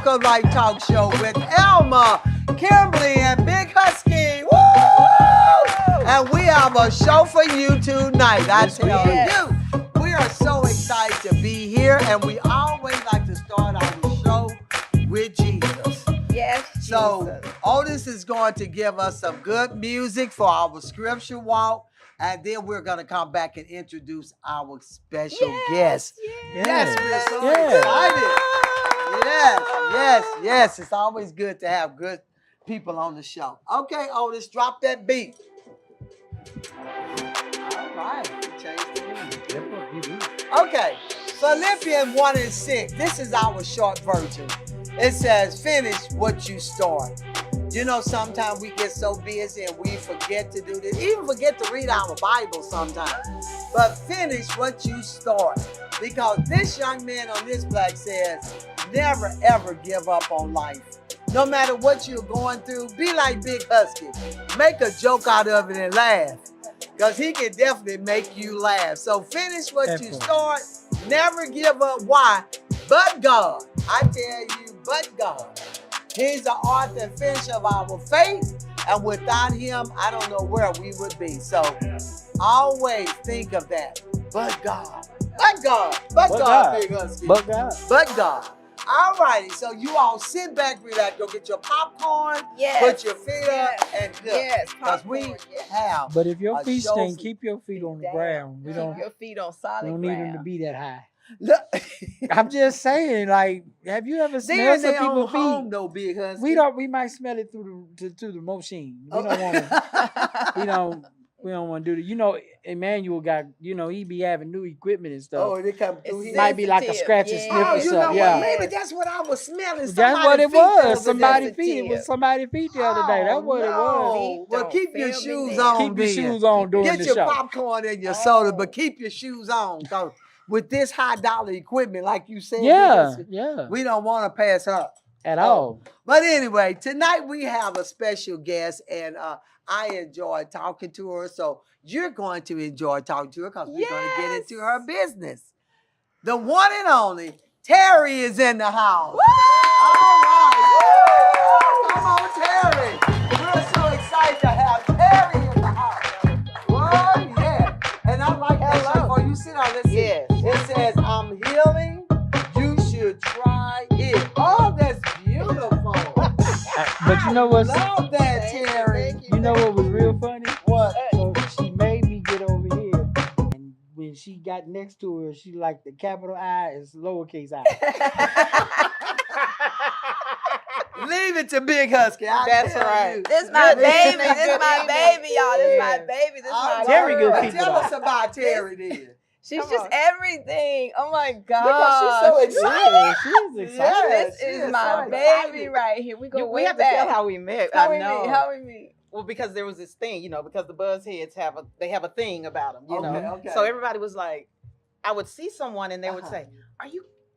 Walk of Life Talk Show with Elma, Kimberly, and Big Husky. Woo! And we have a show for you tonight. I tell you, we are so excited to be here, and we always like to start our show with Jesus. Yes. So Otis is going to give us some good music for our scripture walk. And then we're going to come back and introduce our special guest. Yes, we're so excited. Yes. It's always good to have good people on the show. Okay, Otis, drop that beat. All right. Change the music. Okay, Philippians 1:6. This is our short version. It says, finish what you start. You know, sometimes we get so busy and we forget to do this, even forget to read our Bible sometimes. But finish what you start. Because this young man on this plaque says, never ever give up on life. No matter what you're going through, be like Big Husky. Make a joke out of it and laugh. Because he can definitely make you laugh. So finish what you start. Never give up. Why? But God. I tell you, but God. He's the author and finisher of our faith, and without him, I don't know where we would be. So always think of that. But God. But God. But God, Big Husky. But God. But God. All righty. So you all sit back, relax. Go get your popcorn. Put your feet up and cook. Because we have. But if your feet stink, keep your feet on the ground. We don't. Keep your feet on solid ground. We don't need them to be that high. Look. I'm just saying, like, have you ever smelled some people's feet? Home, though, Big Husky. We might smell it through the machine. We don't want to. We don't want to do that. You know, Emmanuel got, he be having new equipment and stuff. Oh, they come through here. Might be like a scratch and sniff or something. What? Maybe that's what I was smelling. That's what it was. Somebody's feet. It was somebody's feet the other day. That's what it was. Well, keep your shoes on. Keep your shoes on during the show. Get your popcorn and your soda, but keep your shoes on. Cause with this high dollar equipment, like you said, we don't want to pass up at all. But anyway, tonight we have a special guest, and I enjoy talking to her. So you're going to enjoy talking to her because we're going to get into her business. The one and only Terri is in the house. Woo! All right. Woo! Come on, Terri. We're so excited to have Terri in the house. Whoa, yeah. And I like that show. Before you sit down, let's see. It says, I'm healing. You should try it. Oh, that's beautiful. But you know what's... Love that, Terri. You know what was real funny? What? So she made me get over here. And when she got next to her, she like the capital I is lowercase I. Leave it to Big Husky. That's right. This my baby. This my baby, y'all. This my baby. This my Terri good people. Tell us about Terri then. She's just everything. Oh my God. Because she's so excited. She's excited. This is my baby right here. We go way have back. to tell how we met. How we meet. Well, because there was this thing, because the Buzzheads have a thing about them, know. Okay. So everybody was like, I would see someone and they would say,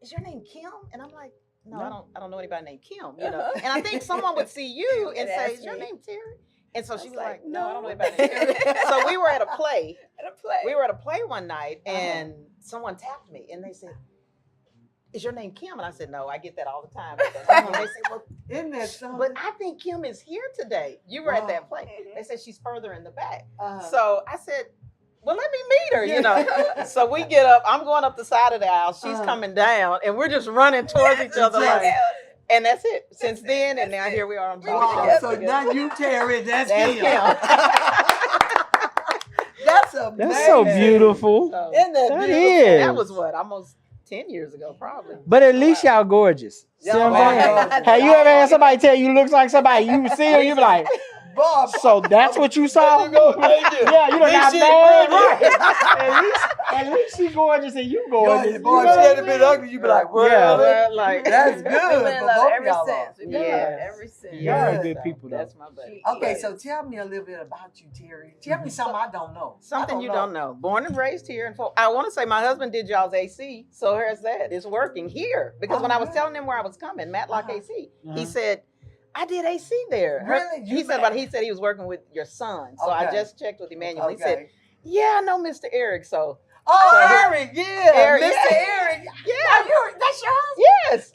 is your name Kim? And I'm like, no, I don't know anybody named Kim, And I think someone would see you and say, is your name Terri? And so she was like, no, I don't know anybody named Terri. So we were at a play. We were at a play one night and someone tapped me and they said, is your name Kim? And I said, no, I get that all the time. And they said, well, isn't that something? But I think Kim is here today. You were at that play. They said she's further in the back. So I said, well, let me meet her, So we get up. I'm going up the side of the aisle. She's coming down. And we're just running towards each other. And that's it. Since then, and now here we are on TV. So now you, Terri, that's Kim. That's amazing. That's so beautiful. So, Isn't that that beautiful? is. That was what? Almost 10 years ago, probably. But at least y'all gorgeous. See what I'm saying? Have you ever had somebody tell you looks like somebody you see her, you be like, Bob, so that's what you saw? Yeah, you done got mad. Right. At least she gorgeous and you gorgeous. Boy, if she had been ugly, you'd be like, well, like that's good. We've been in love ever y'all since. We've been in love ever since. Y'all are good people, though. That's my baby. Okay, so tell me a little bit about you, Terri. Tell me something I don't know. Something you don't know. Born and raised here. I want to say my husband did y'all's AC, so here's that. It's working here. Because when I was telling him where I was coming, Matlock AC, he said, I did AC there. Really? He said he was working with your son. So I just checked with Emmanuel. He said, yeah, I know Mr. Eric. So Eric, yeah. Eric, Mr. Eric. Yeah. That's your husband? Yes.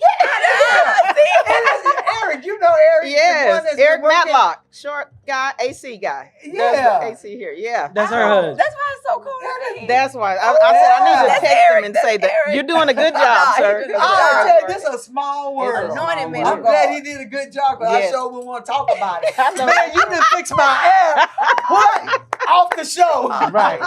short guy, AC guy. Yeah. That's AC here. Yeah. That's her husband. That's why it's so cold out here. That's why I said I need to That's text Eric, him and that's say that Eric. you're doing a good job, Nah, he sir. did a good I job. tell you, this is a small It's a world. Anointed man I'm of glad God. he did a good job, but Yes. I sure would want to talk about it. I know. Man, you done fixed my air. What? Off the show. Right.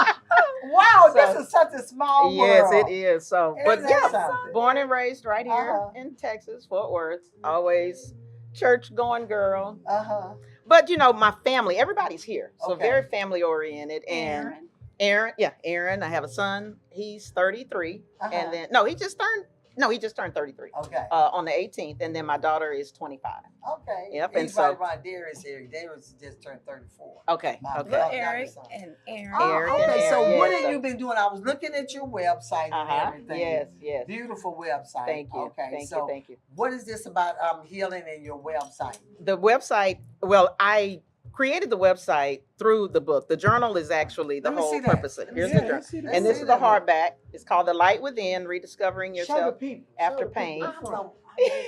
Wow, So- this is such a small Yes, world. it is. So, Isn't but that yeah, something? born and raised right here Uh-huh. in Texas, Fort Worth. Always church going girl. Uh-huh. But you know, my family, everybody's here, so Okay. very family oriented. And Aaron, I have a son. He's 33, Uh-huh. and then he just turned 33 Okay. on the 18th, and then my daughter is 25. Okay. Yep, He's and so- right around Darius here. Darius just turned 34. Okay, My okay. God. But Eric and Aaron. Oh, Eric and okay, so Aaron, what yeah, have so- you been doing? I was looking at your website and everything. Yes, yes. Beautiful website. Thank you. Okay, Thank you. what is this about healing in your website? The website, well, I created the website through the book. The journal is actually the Let me whole see that. purpose. Let me Here's see the that. journal. See that? Let's And this see is the that one. hardback. It's called The Light Within, Rediscovering Show the Yourself people. After Show the Pain. people.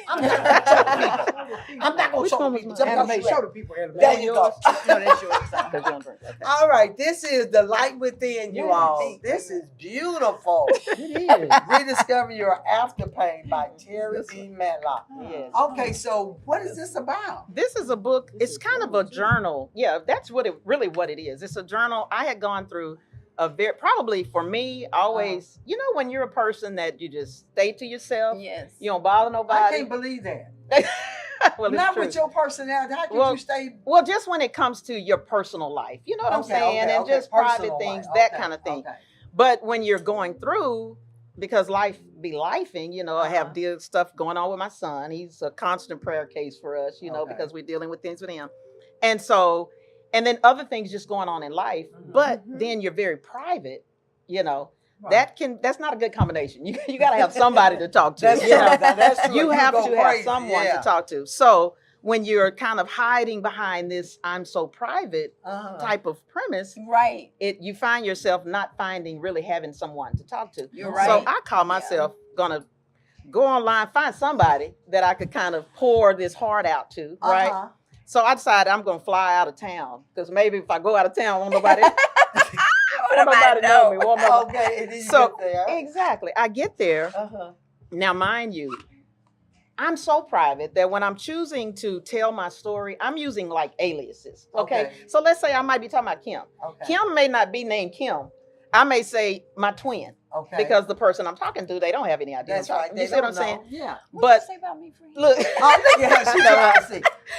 I'm not gonna show the people. I'm not gonna Which show one the was people. mine? Just Anime, because you show asked. the people anime. There you go. No, that's yours. Because you don't drink. Okay. All right, this is the light within you Yeah. all. This is beautiful. It is. Rediscover Your After Pain by Terri Matlock. Yes. Okay, so what is this about? This is a book. It's kind of a journal. Yeah, that's what it is. It's a journal. I had gone through a probably for me, always, you know, when you're a person that you just stay to yourself, Yes. you don't bother I nobody. can't believe that. Well, it's Not true. with your personality. How can Well, you stay? Well, just when it comes to your personal life, you know what I'm saying, and just private personal things, life. that Okay, kind of thing. okay. But when you're going through, because life be lifing, you know, I have stuff going on with my son. He's a constant prayer case for us, you know, Okay. because we're dealing with things with him. And so, and then other things just going on in life. Mhm. But Mhm. then you're very private, you know. Right. That's not a good combination. You got to have somebody to talk to. That's you true. know? That's true. You have go to have crazy. someone Yeah. to talk to. So when you're kind of hiding behind this "I'm so private" Uh-huh. type of premise, Right. you find yourself not really having someone to talk to. You're So right. I call myself gonna go online, find somebody that I could kind of pour this heart out to, right? Uh-huh. So I decided I'm gonna fly out of town because maybe if I go out of town, won't nobody, What won't about nobody know me. Won't nobody. Okay, and then you So get there. exactly, I get there. Uh-huh. Now, mind you, I'm so private that when I'm choosing to tell my story, I'm using like aliases. Okay. Okay. So let's say I might be talking about Kim. Okay. Kim may not be named Kim. I may say my twin Okay. because the person I'm talking to, they don't have any idea. That's I'm right. talking- They You see what I'm don't saying? know. Yeah. What But you say about me, friend? look, Oh, look at her. She trying to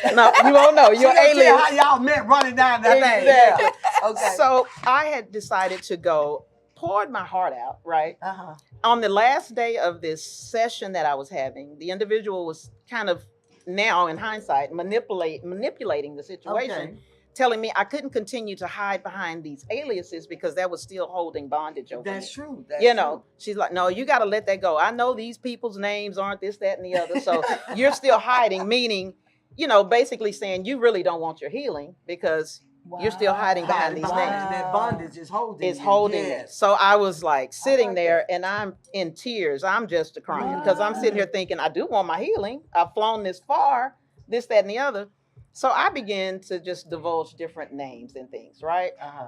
see. no, you won't know. She You're gonna tell alien. how y'all met running down that thing. Exactly. Yeah. Okay. So I had decided to go, poured my heart out, right? Uh-huh. On the last day of this session that I was having, the individual was kind of now in hindsight manipulating the situation, Okay. telling me I couldn't continue to hide behind these aliases because that was still holding bondage over That's me. true. That's You know, she's like, no, you got to let that go. I know these people's names aren't this, that, and the other. So you're still hiding, meaning, you know, basically saying you really don't want your healing because you're still hiding behind these Behind names. that bondage is holding. Is you. holding it. Yes. So I was like sitting like there and I'm in tears. I'm just crying because I'm sitting here thinking, I do want my healing. I've flown this far, this, that, and the other. So I began to just divulge different names and things, right? Uh-huh.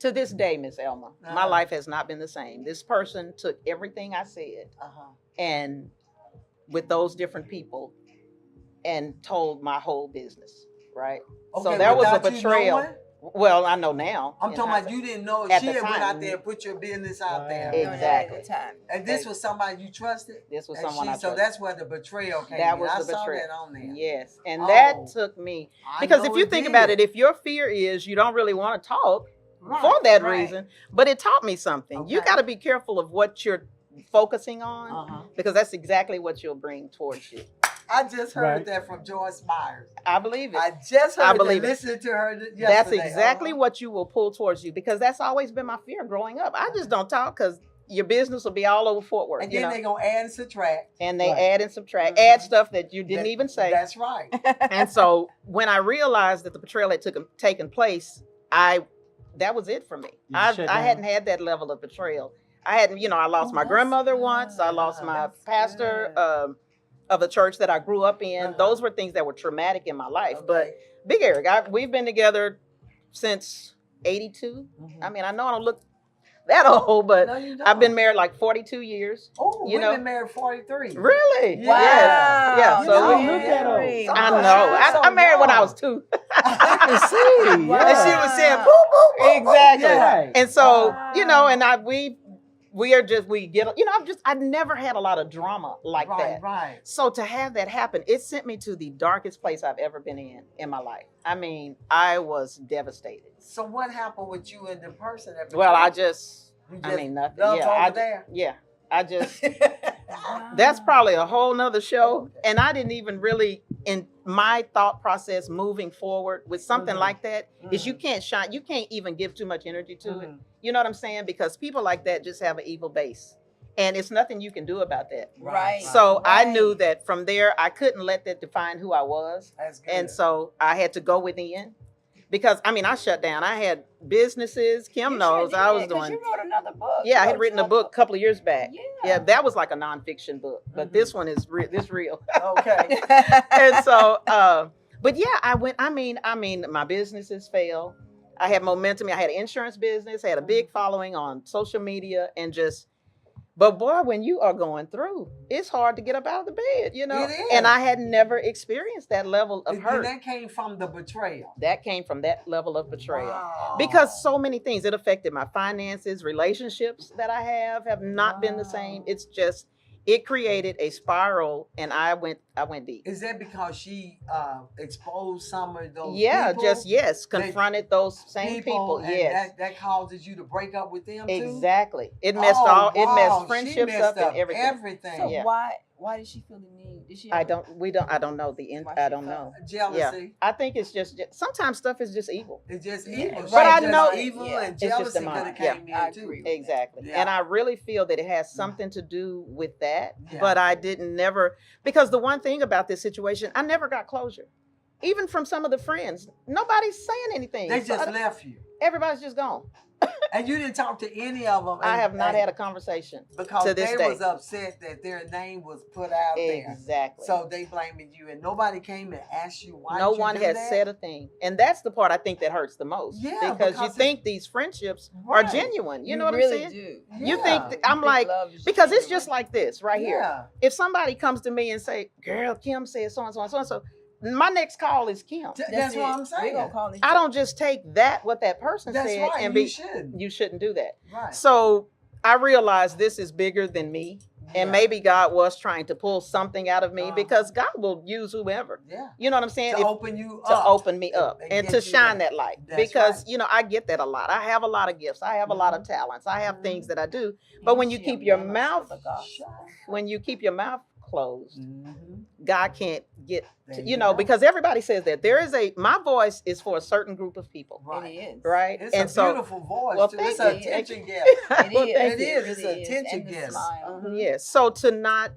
To this day, Miss Elma, my Uh-huh. life has not been the same. This person took everything I said Uh-huh. and with those different people and told my whole business, right? So Okay, there was a without you betrayal. knowing? Well, I know now. I'm in talking about hindsight. you didn't know. At She the had went time. out there and put your business out Wow. there. Exactly. At the time. And this was somebody you trusted? This was And someone I so trusted. that's where the betrayal came That in. was I the saw betrayal. that on there. Yes, and Oh. that took me I because know if you it think did. about it, if your fear is you don't really want to talk Right, for that right. reason, but it taught me something. You Okay. got to be careful of what you're focusing on Uh-huh. because that's exactly what you'll bring towards you. I just heard Right. that from Joyce Myers. I believe it. I just heard I believe that. it. Listening to her yesterday. That's exactly Uh-huh. what you will pull towards you because that's always been my fear growing up. I just don't talk because your business will be all over Fort Worth, And you then know. they're going to add and subtract. And they Right. add and subtract, Mhm. add stuff that you didn't That- even say. That's right. And so when I realized that the betrayal had taken place, that was it for me. You I shut hadn't had that level of betrayal. I hadn't, I lost Oh, my that's grandmother once. I lost good. my That's pastor. good. of the church that I grew up in. Those were things that were traumatic in my life. Okay. But Big Eric, we've been together since 82. I mean, I know I don't look that old, but No, you don't. I've been married like 42 years. Oh, you we've know? been married 43. Really? Wow. Yes. Yeah. You So don't we, look that old. I know. I married when I was 2. I can see. Wow. And she was saying, boop, boop, boop, Exactly. Yeah. Right. And so, Wow. you know, and we get, you know, I never had a lot of drama like that. Right. So to have that happen, it sent me to the darkest place I've ever been in my life. I mean, I was devastated. So what happened with you and the person that Well, I betrayed you? I mean, nothing. Love Yeah, over there? yeah. I just, that's probably a whole nother show. And I didn't even really, in my thought process moving forward with something like that, is you can't shine, you can't even give too much energy to it. You know what I'm saying? Because people like that just have an evil base. And it's nothing you can do about that. Right. So I knew that from there, I couldn't let that define who I was. That's good. And so I had to go within. Because, I mean, I shut down. I had businesses. Kim knows I was doing. You wrote another book. Yeah, I had written a book a couple of years back. Yeah. Yeah, that was like a nonfiction book. But this one is real. Okay. And so, but yeah, I mean, my businesses failed. I had momentum. I had an insurance business, I had a big following on social media, and just, but boy, when you are going through, it's hard to get up out of the bed, you know? It is. And I had never experienced that level of And hurt. that came from the betrayal. That came from that level of betrayal. Wow. Because so many things, it affected my finances, relationships that I have not been the same. It's just, it created a spiral, and I went deep. Is that because she exposed some of those people? Confronted those same people. And Yes. that causes you to break up with them too? Exactly. It messed it messed friendships up and everything. So Yeah. why did she feel the need? Did she? I don't know the end. I don't know. Jealousy. Yeah. I think it's just sometimes stuff is just evil. It's just Yeah. evil. But I Just know- evil Yeah. and It's just jealousy the could have mind. came I in too. agree with that. Exactly. Yeah. And I really feel that it has something to do with that. Yeah. But I didn't never, because the one thing about this situation, I never got closure. Even from some of the friends, nobody's saying anything. They So just left you. everybody's just gone. And you didn't talk to any of them. I have not had a conversation because to this they day. was upset that their name was put out there. Exactly. So they blaming you, and nobody came and asked you why. No did you one do has that? said a thing. And that's the part I think that hurts the most. Yeah, because you because think these friendships Right. are genuine. You know what really I'm saying? do. You Yeah. think, I'm like, because it's just like this right here. Yeah. If somebody comes to me and say, girl, Kim said so and so and so and so, my next call is Kim. That's what I'm We're saying. gonna call it. I don't just take what that person That's said right. and You be, shouldn't. you shouldn't do that. Right. So I realized this is bigger than me. And Yeah. maybe God was trying to pull something out of me Uh-huh. because God will use whoever. Yeah. You know what I'm saying? To If- open you to up. open me up and and get to you shine there. that light. That's Because, right. you know, I get that a lot. I have a lot of gifts. I have a lot of talents. I have things that I do. But when you keep your mouth, when you keep your mouth closed, God can't get to, There you you know, go. because everybody says that there is my voice is for a certain group of people. Right. It is. Right. It's and a so, beautiful voice. well, too. thank It's an you. attention gift. It Well, is. thank It you. is. It's an attention And the gift. smile. Yes. So to not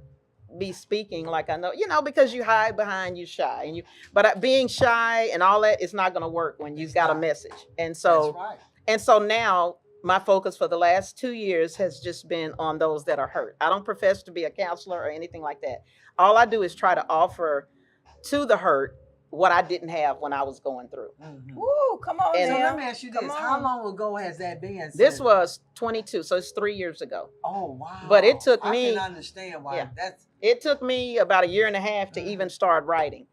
be speaking like I know, you know, because you hide behind, you shy, and but being shy and all that is not going to work when you've It's got a not. message. And so, That's right. and so now my focus for the last 2 years has just been on those that are hurt. I don't profess to be a counselor or anything like that. All I do is try to offer to the hurt what I didn't have when I was going through. Woo, come on, And- So Tim. let me ask you this: Come how on. long ago has that been? This since- was 22, so it's 3 years ago. Oh wow! but it took I me- can understand why. Yeah. That's It took me about a year and a half to Mhm. even start writing.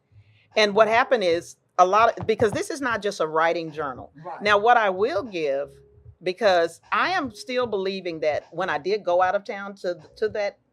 And what happened is because this is not just a writing journal. right. Now, what I will give, because I am still believing that when I did go out of town to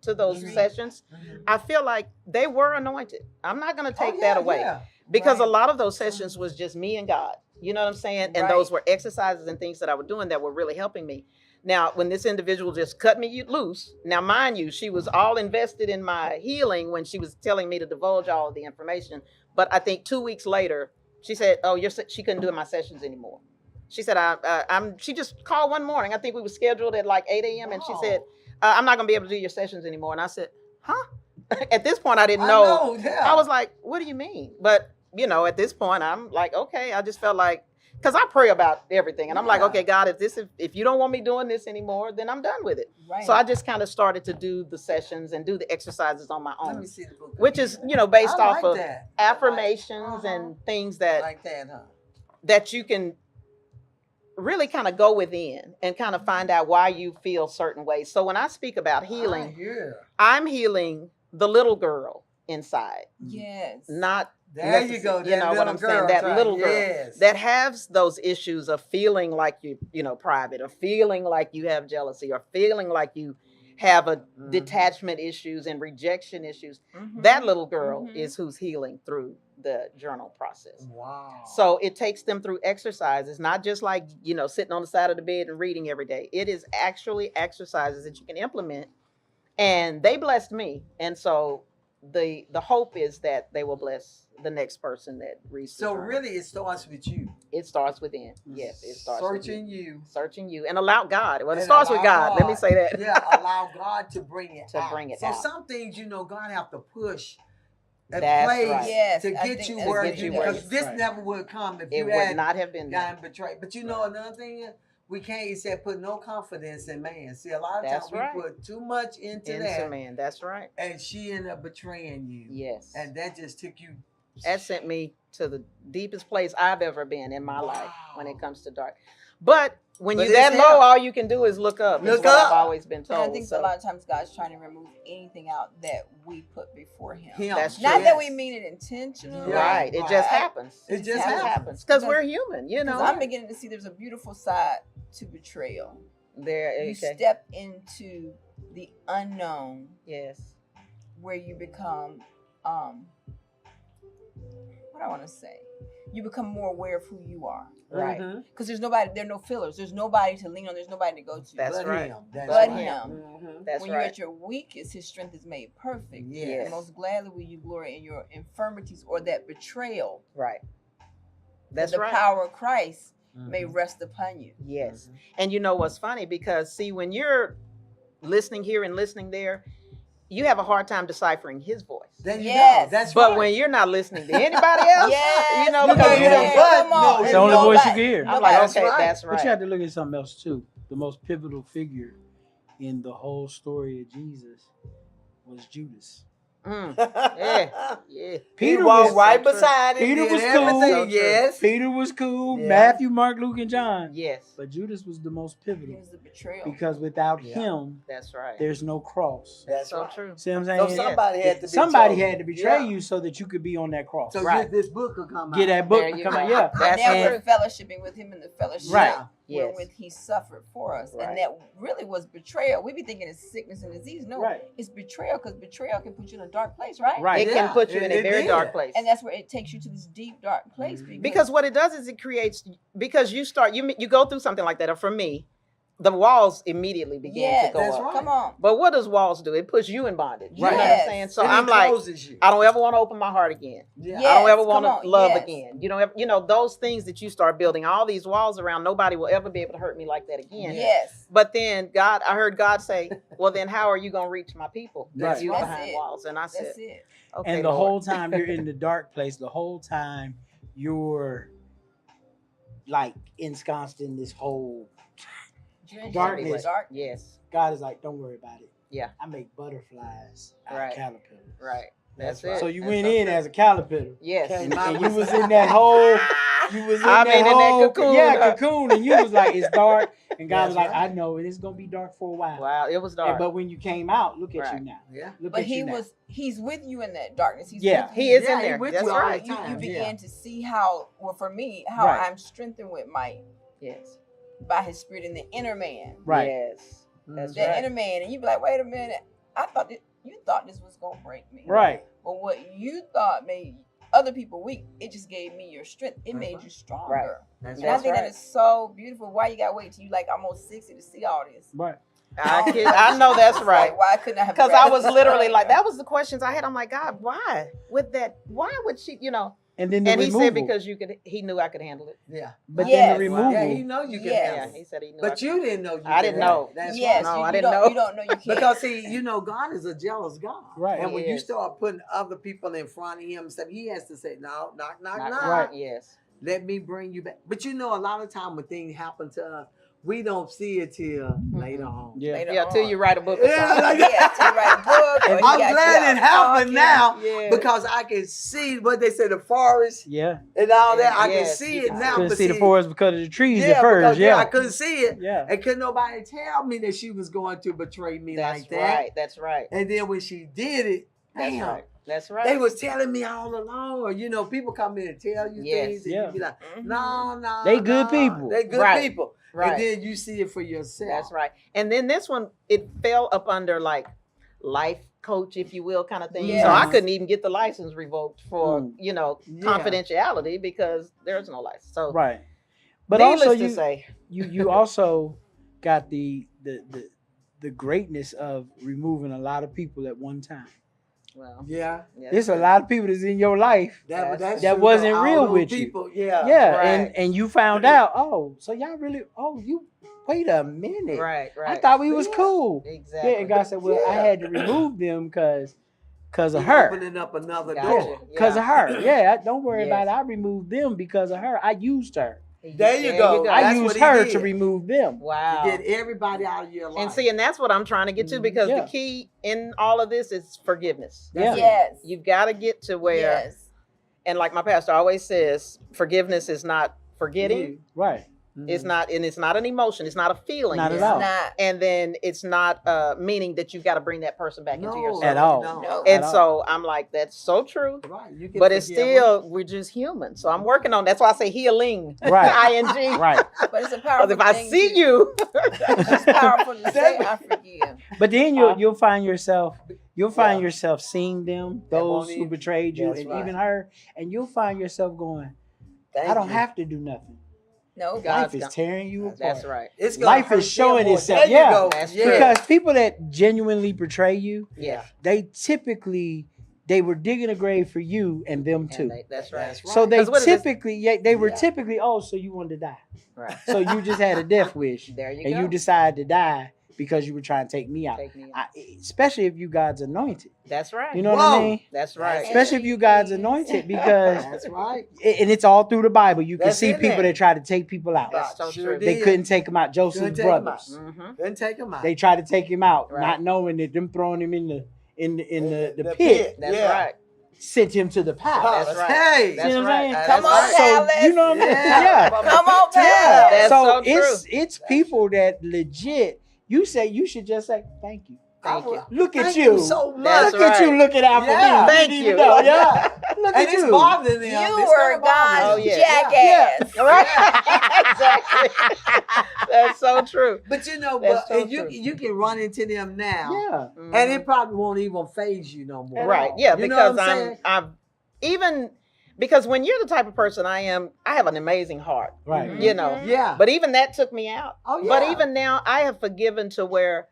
those Mhm. sessions, Mhm. I feel like they were anointed. I'm not going to take Oh, that yeah, away yeah. because a Right. lot of those sessions was just me and God. You know what I'm saying? And Right. those were exercises and things that I was doing that were really helping me. Now, when this individual just cut me loose, now mind you, she was all invested in my healing when she was telling me to divulge all of the information. But I think 2 weeks later, she said, "Oh, she couldn't do my sessions anymore." She said, She just called one morning. I think we were scheduled at like 8 a.m. And she said, "I'm not gonna be able to do your sessions anymore." And I said, "Huh?" At this point, I didn't know. Yeah. I was like, "What do you mean?" But you know, at this point, I'm like, okay. I just felt like because I pray about everything, and I'm like, Yeah. okay, God, if you don't want me doing this anymore, then I'm done with it. Right. So I just kind of started to do the sessions and do the exercises on my Let own, me see the book. which is, based I off like of that. affirmations and things that like that, huh? that you can really kind of go within and kind of find out why you feel certain ways. So when I speak about healing, I'm healing the little girl inside, Yes. not there you go. You know what I'm saying? That little girl that has those issues of feeling like private, or feeling like you have jealousy, or feeling like you have a detachment issues and rejection issues. That little girl is who's healing through the journal process. Wow. So it takes them through exercises, not just like, sitting on the side of the bed and reading every day. It is actually exercises that you can implement. And they blessed me. And so the hope is that they will bless the next person that reads the So journal. really it starts with you. It starts within. Yes, it starts Searching with you. Searching you. And allow God. Well, it And starts with allow God. Let me say that. Yeah, allow God to bring it out. So out. some things, God have to push and That's place right. Yes, to I get think you that's where what you, it does. because this Right. never would come if It you would had not have been there. gotten betrayed. But another thing is, we can't, he said, put no confidence in man. See, a lot of That's times right. we put too much into Into that, man. That's right. and she ended up betraying you. Yes. And that just took you. That sent me to the deepest place I've ever been in my Wow. life when it comes to dark. But when But you're that it's low, him. all you can do is look up. Look is what up. I've always been And told. I think a lot of times God's trying to remove anything out that we put before Him. That's Not true. that we mean it intentionally. Right. It just happens. It just happens. Because we're human, Because I'm beginning to see there's a beautiful side to betrayal. There. You Okay. step into the unknown Yes. where you become, what I want to say, you become more aware of who you are. Right. Because there are no fillers. There's nobody to lean on. There's nobody to go to. That's But right. him. That's But right. Him. That's When right. you're at your weakest, His strength is made perfect. Yes. And most gladly will you glory in your infirmities, or that betrayal. Right. That's that the right. power of Christ may rest upon you. Yes. And you know what's funny? Because see, when you're listening here and listening there, you have a hard time deciphering His voice. Then you Yes. know. That's But right. when you're not listening to anybody else, Yes. you know, You because know, you you don't. don't- but Come on. no, It's the only voice you can hear. I'm like, That's okay, right. that's right. But you have to look at something else too. The most pivotal figure in the whole story of Jesus was Judas. Yeah. Peter was walked right so true. beside him. Peter did was everything. cool. So true. Yes. Peter was cool. Yeah. Matthew, Mark, Luke, and John. Yes. But Judas was the most He pivotal was the betrayal. because without Yeah. him, That's right. there's no cross. That's so right. true. See what I'm So saying? somebody had to be Somebody chosen. had to betray Yeah. you so that you could be on that cross. So Right. this book will come out. Get that book There to you come go. out. Yeah. That's and now true. we're fellowshipping with Him in the fellowship Right. Yes. wherewith He suffered for us. Right. And that really was betrayal. We be thinking it's sickness and disease. No, Right. it's betrayal, because betrayal can put you in a dark place, right? Right. It Yeah, can put you in a it very did. dark place. And that's where it takes you to this deep, dark place. Because what it does is it creates, because you start, you go through something like that. Or for me, the walls immediately begin yes, to go that's up. right. Come on. But what does walls do? It puts you in bondage. You Right. know what I'm Yes. saying? So And I'm it like, closes you. I don't ever want to open my heart again. Yeah. Yeah. I don't ever Yes, want come to on, love yes. again. You know, those things that you start building, all these walls around, nobody will ever be able to hurt me like that again. Yes. But then I heard God say, well, then how are you going to reach my people? Right. You That's behind it. walls. And I said, That's it. okay, And the Lord. whole time you're in the dark place, the whole time you're like ensconced in this whole Drenched Darkness. in the dark. Yes, God is like, don't worry about it. Yeah. I make butterflies out Right. of caterpillars. right. That's That's it. So you That's went so in true. as a caterpillar. Yes. Came And out you was in that whole you was in I've that been in that whole cocoon. Yeah, cocoon. And you was like, it's dark. And God was That's like, right. I know it is gonna be dark for a while. Wow, it was And- dark. but when you came out, look at Right. you now. Yeah. Look But at you now. He's with you in that darkness. He's Yeah. with you. He is Yeah, in he there. with That's you all right. the You time. began Yeah. to see how, well, for me, how Right. I'm strengthened with might Yes. by His Spirit in the inner man. Right. Yes. That's That right. inner man, and you be like, wait a minute, you thought this was gonna break me, Right. But what you thought made other people weak, it just gave me your strength. It made you stronger. Right. That's And I That's think right. that is so beautiful. Why you gotta wait till you like almost 60 to see all this? Right. I know that's right. Like, why couldn't I have? Because I grabbed was it literally like, earlier? that was the questions I had. I'm like, God, why? Why would she, And then the And he removal. said because he knew I could handle it. Yeah. but Yes. then the removal. Yeah, he know you can Yes. handle Yeah, it. he said he knew. I But could. you didn't know you I could didn't handle know. it. That's Yes, right. No, you, I you didn't don't, know. You don't know you can't. Because see, God is a jealous God. Right. And when He you is. start putting other people in front of him and stuff, he has to say, no, knock, knock, Not knock. Right. Yes. let me bring you back. But you know, a lot of time when things happen to us, we don't see it till later on. Yeah. Later Yeah, till on. you write a book or Yeah, something. like- Yeah, till you write a book. or you I'm got glad you it happened talking. now Yeah. because I can see what they say, the forest Yeah. and all that. I can Yes, see you it can now. Couldn't but see the forest because of the trees Yeah, at first. because I Yeah. couldn't see it. Yeah. And couldn't nobody tell me that she was going to betray me That's like that. right. That's right. And then when she did it, That's damn, right. That's right. they was telling me all along. Or, you know, people come in and tell you Yes. things, and Yeah. you be like, Mhm. no, They good people. They good Right. people. Right. And then you see it for yourself. That's right. And then this one, it fell up under like life coach, if you will, kind of thing. Yes. So I couldn't even get the license revoked for, Mm. you know, Yeah. confidentiality because there's no license. So Right. But needless also to you say, you also got the greatness of removing a lot of people at one time. well, Yeah. There's a lot of people that's in your life. That's That true, wasn't though. All real those with you. people, Yeah. Yeah, right. and you found out, oh, so y'all really, you wait a minute. right, right. I thought we was Yeah. cool. Exactly. Yeah, and God said, well, I Yeah. had to remove them because of He her. Opening up another Gotcha. door. Because of her. Yeah, don't worry Yes. about it. I removed them because of her. I used her. There you go. I That's used what he her did. to remove them. Wow. To get everybody out of your life. And see, and that's what I'm trying to get to because Yeah. the key in all of this is forgiveness. Yeah. Yes. You've got to get to where, Yes. and like my pastor always says, forgiveness is not forgetting. Right. It's not, and it's not an emotion. It's not a feeling. Not at It's all. not. And then it's not meaning that you've got to bring that person back into your No, circle. At all. No. And At all. so I'm like, that's so true. Right. You can But it's forgive still, we're just human. So I'm working on. That's why I say healing. Right. ING. Right. But it's a powerful Because if I thing see to- you, it's powerful to say I forgive. But then you'll find yourself seeing them, That those won't who even- betrayed you, That's and right. even her, and you'll find yourself going, Thank I don't you. have to do nothing. No, God. Life God's is got- tearing you apart. that's right. It's gonna Life hurt is showing them more. itself. There you Yeah. go. That's Yeah. true. Because people that genuinely betray you, Yeah. they typically they were digging a grave for you and them too. And that's right. That's right. So they 'Cause what is this- typically, they were Yeah. typically, so you wanted to die. Right. So you just had a death wish, There you and go. you decided to die because you were trying to take me out. Take me out. Especially if you God's anointed. That's right. You know what Whoa. I mean? That's right. Especially if you God's anointed, because That's right. and it's all through the Bible. You can That's see in people there. that try to take people out. That's so Sure true. did. They couldn't take him out. Joseph's Couldn't take him out. brothers. Mhm. Couldn't take them out. They tried to take him out, Right. not knowing that them throwing him in the The pit That's Yeah. right. sent him to the palace. That's right. Hey. That's You know what I'm right. saying? That's Come on, right. Palace. So you know what I mean? Yeah. Yeah. Come on, Yeah. Palace. That's So so true. it's people that legit. You say you should just say thank you. Thank you. Look at Thank you. you so much. That's Look at right. you looking out for Yeah. me. Thank didn't you. even know, yeah. Look And at it's you. bothering them. You It's were gonna bother God's Oh, them. yeah. jackass. Right. exactly. That's so true. But you know, That's so and you true. you can run into them now, Yeah. and Mhm. it probably won't even phase you no more. Right. Yeah, You know because what I'm saying? I'm even because when you're the type of person I am, I have an amazing heart. Right. Mhm. You know. Yeah. But even that took me out. Oh, yeah. But even now I have forgiven to where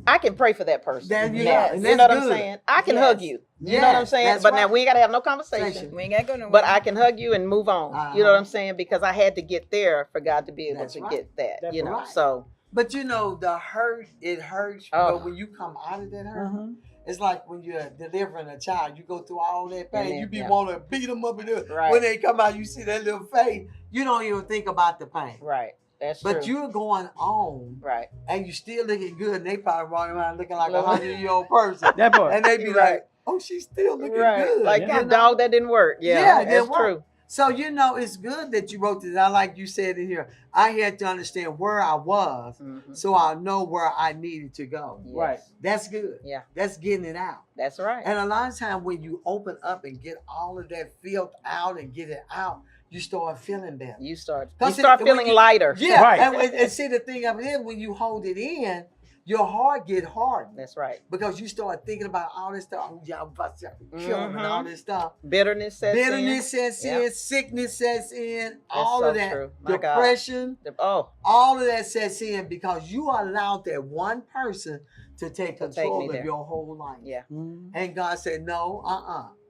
I can pray for that person. There you Yes. go. And You know that's what I'm good. saying? I can Yes. hug you. You know what I'm Yes, saying? that's But now right. we ain't gotta have no conversation. We ain't got to go nowhere. But I can hug you and move on. You know what Uh-huh. I'm saying? Because I had to get there for God to be able That's to right. get that. That's You know. right. So But you know, the hurt, it hurts. Oh. But when you come out of that hurt, Mhm. it's like when you're delivering a child, you go through all that pain. then, You be yeah. want to beat them up and do it. Right. When they come out, you see that little face. You don't even think about the pain. right. That's But true. you're going on, Right. and you still looking good, and they probably running around looking like a Look. 100-year-old person. That part. And they be Right. like, oh, she's still looking Right. good. Like you that know? dog that didn't work. Yeah. Yeah, it that's didn't work. true. So, you know, it's good that you wrote this. I like you said in here, I had to understand where I was Mhm. so I know where I needed to go. Yes. Right. That's good. Yeah. That's getting it out. That's right. And a lot of times when you open up and get all of that filth out and get it out, you start feeling better. You start Because feeling when you- lighter. Yeah. Right. And see, the thing of it is, when you hold it in, your heart get hardened. That's right. Because you start thinking about all this stuff. Oh, yeah, I'm about to kill him and all Mhm. this stuff. Bitterness sets in. Bitterness sets in, Yep. sickness sets in, all so of that. true. My God. Depression, Oh, all of that sets in because you allowed that one person to take To take control me of there. your whole life. yeah. Mhm. And God said, no,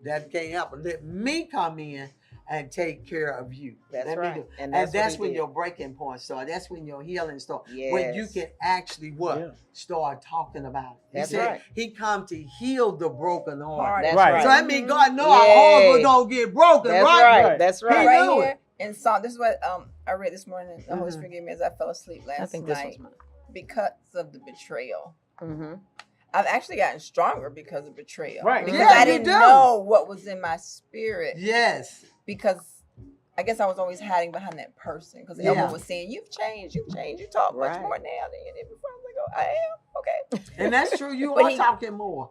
that can't happen. Let me come in and take care of you. That's Let me right. do- And And that's, that's what when he your breaking point starts. That's when your healing starts. did. When you Yes. can actually what? Yeah. Start talking about it. He That's said right. he come to heal the broken heart. Heart. That's Right. right. So that means God know our heart Yay. was gonna get broken, That's right? right. Right. That's He right. right knew here, it. And so this is what I read this morning. The Holy Spirit gave me as I fell asleep last I think this night. one's mine. Because of the betrayal. Mm-hmm. I've actually gotten stronger because of betrayal. Right. Because Yeah, I you didn't do. know what was in my spirit. Yes. Because I guess I was always hiding behind that person. Because Yeah. everyone was saying, you've changed. You talk much Right. more now than you did before. I was like, oh, I am? Okay. And that's true. You But are he- talking more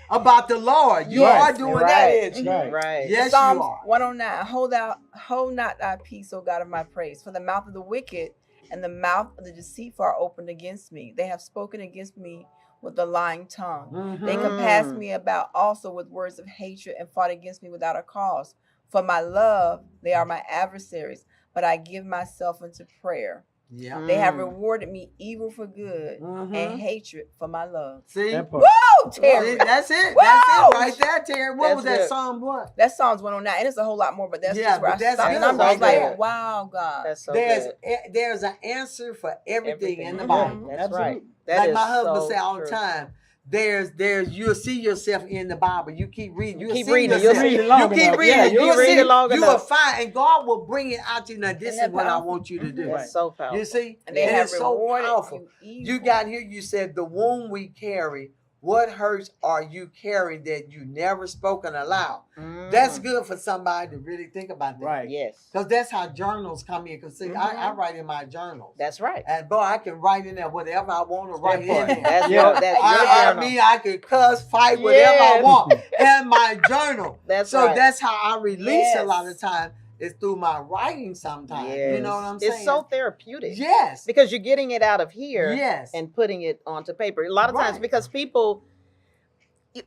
about the Lord. You Yes. are doing that, ain't you? Right. Right. Yes, Psalms you are. 109. Hold not thy peace, O God of my praise. For the mouth of the wicked and the mouth of the deceitful are opened against me. They have spoken against me with a lying tongue. They Mhm. compassed me about also with words of hatred and fought against me without a cause. For my love, they are my adversaries, but I give myself into prayer. Yeah. They have rewarded me evil for good and Mhm. hatred for my love. See? That part. Woo, See, Terry. that's it. Whoa! That's it right there, Terry. What That's was that good. Psalm? What? That's Psalms 109. And it's a whole lot more, but that's Yeah, just where but I that's stopped. good And I'm right just like, there. wow, God. That's so There's good. there's an answer for everything in the Mhm. Bible. That's Absolutely. right. That Like is my husband so say all true. the time. There's you'll see yourself in the Bible. You keep reading. You'll Keep see reading it. yourself. You'll see it long You keep enough. reading. Yeah, it. you'll You'll read see it long You will enough. find, and God will bring it out to you. Now, this Isn't is that what I powerful? want you to do. Mhm. That's so powerful. You see, And they it have is so rewarded powerful. you You evil. got here. You said the wound we carry. What hurts are you carrying that you never spoken aloud? That's Mhm. good for somebody to really think about that. Right. Yes. Because that's how journals come in. Because see, I Mhm. write in my journals. That's right. And boy, I can write in there whatever I want to write in part. there. That's Yeah. your, that's your I journal. mean, I can cuss, fight, whatever I Yes. want in my journal. That's So right. that's how I release a lot Yes. of time is through my writing sometimes. You know what I'm saying? It's so therapeutic. Yes. Because you're getting it out of here Yes. and putting it onto paper. A lot of times Right. because people,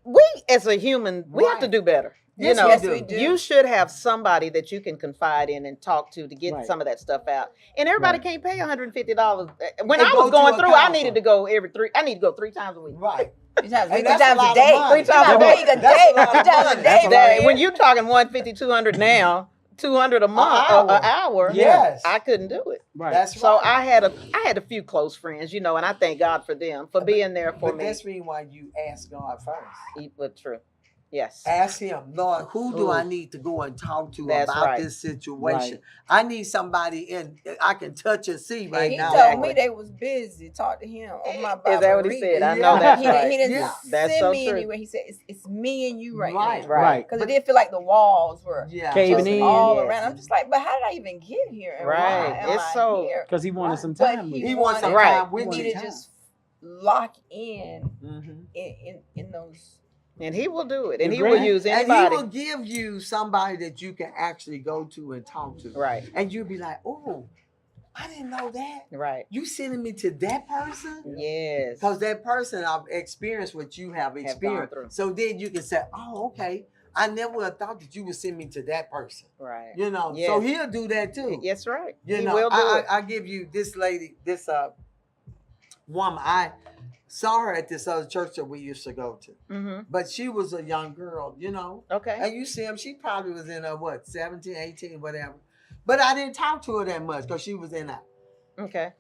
we as a human, we have to Right. do better. Yes, Yes, we we do. do. You should have somebody that you can confide in and talk to get Right. some of that stuff out. And everybody Right. can't pay $150. When And I go was to going a through, I counselor. needed to go I need to go 3 times a week. Right. Three times Hey, a that's a lot of day. money. 3 times a That's week a a day. lot of 3 times money. a That's a day. lot. That, when you're talking 150, 200 now, 200 a month, hour. an hour, Yes. I couldn't do it. Right. That's So right. I had a few close friends, and I thank God for them for being there for But me. that's the reason why you ask God first. But true, yes. Ask him, Lord, who do Ooh. I need to go and talk to That's about right. this situation? I need somebody I can touch and see right He now. told me they was busy. Talk to him on my Bible. Is that what he reading. said? I Yeah. know that's He, right. he didn't Yeah. That's send so me true. anywhere. He said, it's me and you right, Right. now. Right. Because it did feel like the walls were Yeah. Caving just in. all Yes. around. I'm just like, but how did I even get here? And Right. why am It's I so- here? Because he wanted some But time with He you. wants some Right. time with me you. to just lock in Mhm. in those. And he will do it. And he Agree. will use And he anybody. will give you somebody that you can actually go to and talk to. Right. And you'll be like, oh, I didn't know that. Right. You sending me to that person? Yes. Because that person I've experienced what you have gone experienced. through. So then you can say, oh, okay. I never would have thought that you would send me to that person. Right. You know, Yes. so he'll do that too. Yes, right. You He know, will do it. I give you this lady, this woman. I saw her at this other church that we used to go to, Mm-hmm. but she was a young girl, Okay. And you see him, she probably was in her 17, 18, whatever. But I didn't talk to her that much because she was in that. Okay.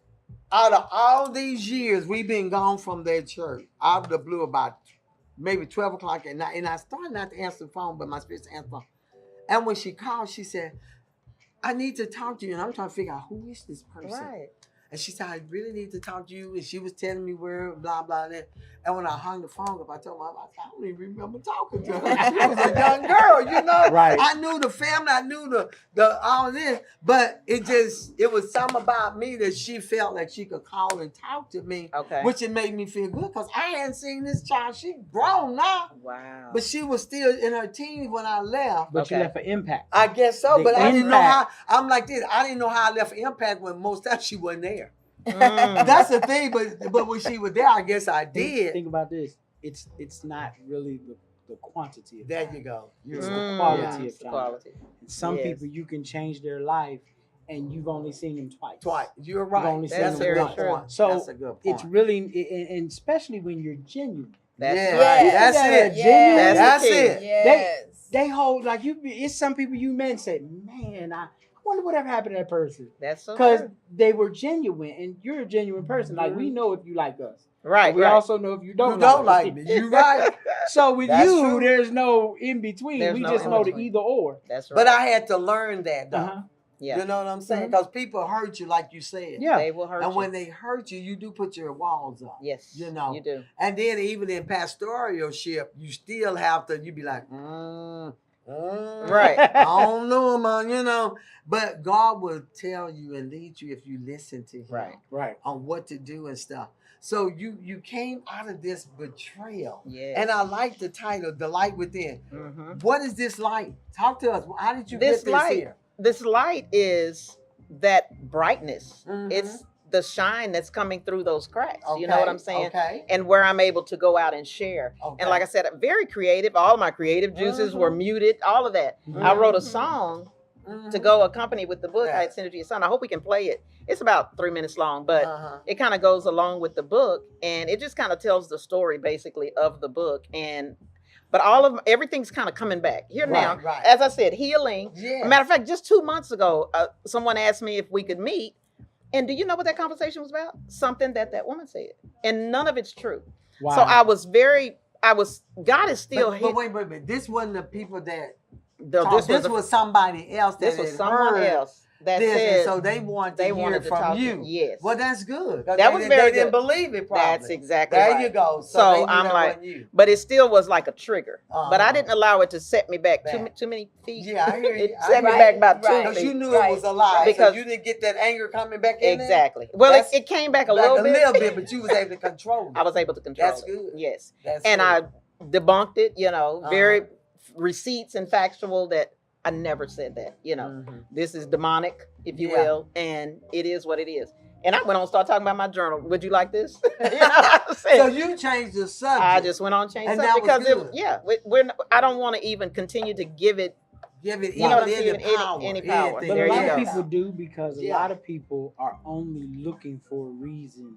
Out of all these years we've been gone from that church, out of the blue about maybe 12 o'clock at night, and I started not to answer the phone, but my spirit answered the phone. And when she called, she said, I need to talk to you. And I'm trying to figure out who is this person. Right. And she said, I really need to talk to you. And she was telling me where, blah, blah, blah. And when I hung the phone up, I told my mom, I don't even remember talking to her. She was a young girl, Right. I knew the family, I knew the all this, but it was something about me that she felt like she could call and talk to me, Okay. which it made me feel good because I hadn't seen this child. She grown now, Wow. but she was still in her teens when I left. But you Okay. left an impact. I guess so, The but I didn't know how. impact. I'm like this. I didn't know how I left an impact when most times she wasn't there. Mm. That's the thing, but when she was there, I guess I did. Think about this. It's not really the quantity of There time. you go. It's Mm. the quality Yeah. of It's the time. quality. And some Yes. people you can change their life and you've only seen them twice. Twice. You're right. only That's seen a them good once. point. So, that's a good point. It's really, and especially when you're genuine. That's Yeah. right. That's That it. are genuine, That's That's the key. it. Yes. They hold like it's some people you men say, man, wonder whatever happened to that person. That's so Because true. they were genuine, and you're a genuine person. Like, we know if you like us. Right. But we also know if you don't, You don't like me. You right. So with That's you, true. there's no in between. There's We no just in know the between. either or. That's right. But I had to learn that though. Uh-huh. Yeah. You know what I'm saying? Because people hurt you, like you said. Yeah. They will hurt And you. when they hurt you, you do put your walls up. Yes. You know. You do. And then even in pastoralship, you still have to. You be like, Right. I don't know, man. You know. But God will tell you and lead you if you listen to Him. Right. Right. On what to do and stuff. So you came out of this betrayal. Yeah. And I like the title, The Light Within. Mm-hmm. What is this light? Talk to us. How did you This get this light. here? This light is that brightness. Mhm. It's the shine that's coming through those cracks. You know what I'm saying? Okay. And where I'm able to go out and share. Okay. And like I said, very creative. All my creative juices were muted. All of that. I wrote a song to go accompany with the book. I had sent it to your son. I hope we can play it. It's about 3 minutes long, but it kind of goes along with the book, and it just kind of tells the story basically of the book. But everything's kind of coming back here now. Right. As I said, healing. Yeah. Matter of fact, just 2 months ago, someone asked me if we could meet. And do you know what that conversation was about? Something that woman said. And none of it's true. Wow. So God is still here. But wait. This wasn't the people that. This was somebody else. This that was had someone heard else that this, said and so they wanted to hear to from talk you. Yes. Well, that's good. 'Cause That was very They didn't good. believe it. Probably. That's exactly There right. you go. So they knew I'm that like, wasn't you. but it still was like a trigger. But I didn't allow it to set me back too many feet. Yeah, I hear you. It set me back about 2 Because feet. you knew it was a lie. Because So you didn't get that anger coming back in there? Exactly. Well, That's- it came back a Like little bit. but you was able to control it. I was able to control That's it. good. Yes. That's And good. I debunked it, very Uh-huh. receipts and factual that I never said that, Mhm. This is demonic, if you Yeah. will, and it is what it is. And I went on and started talking about my journal. Would you like this? I said, So you changed the subject. I just went on and changed And something that was because good. I don't want to even continue to give it. Give it You know what I'm any saying? power. Any power. anything. But There a you lot go. of people do because a Yeah. lot of people are only looking for a reason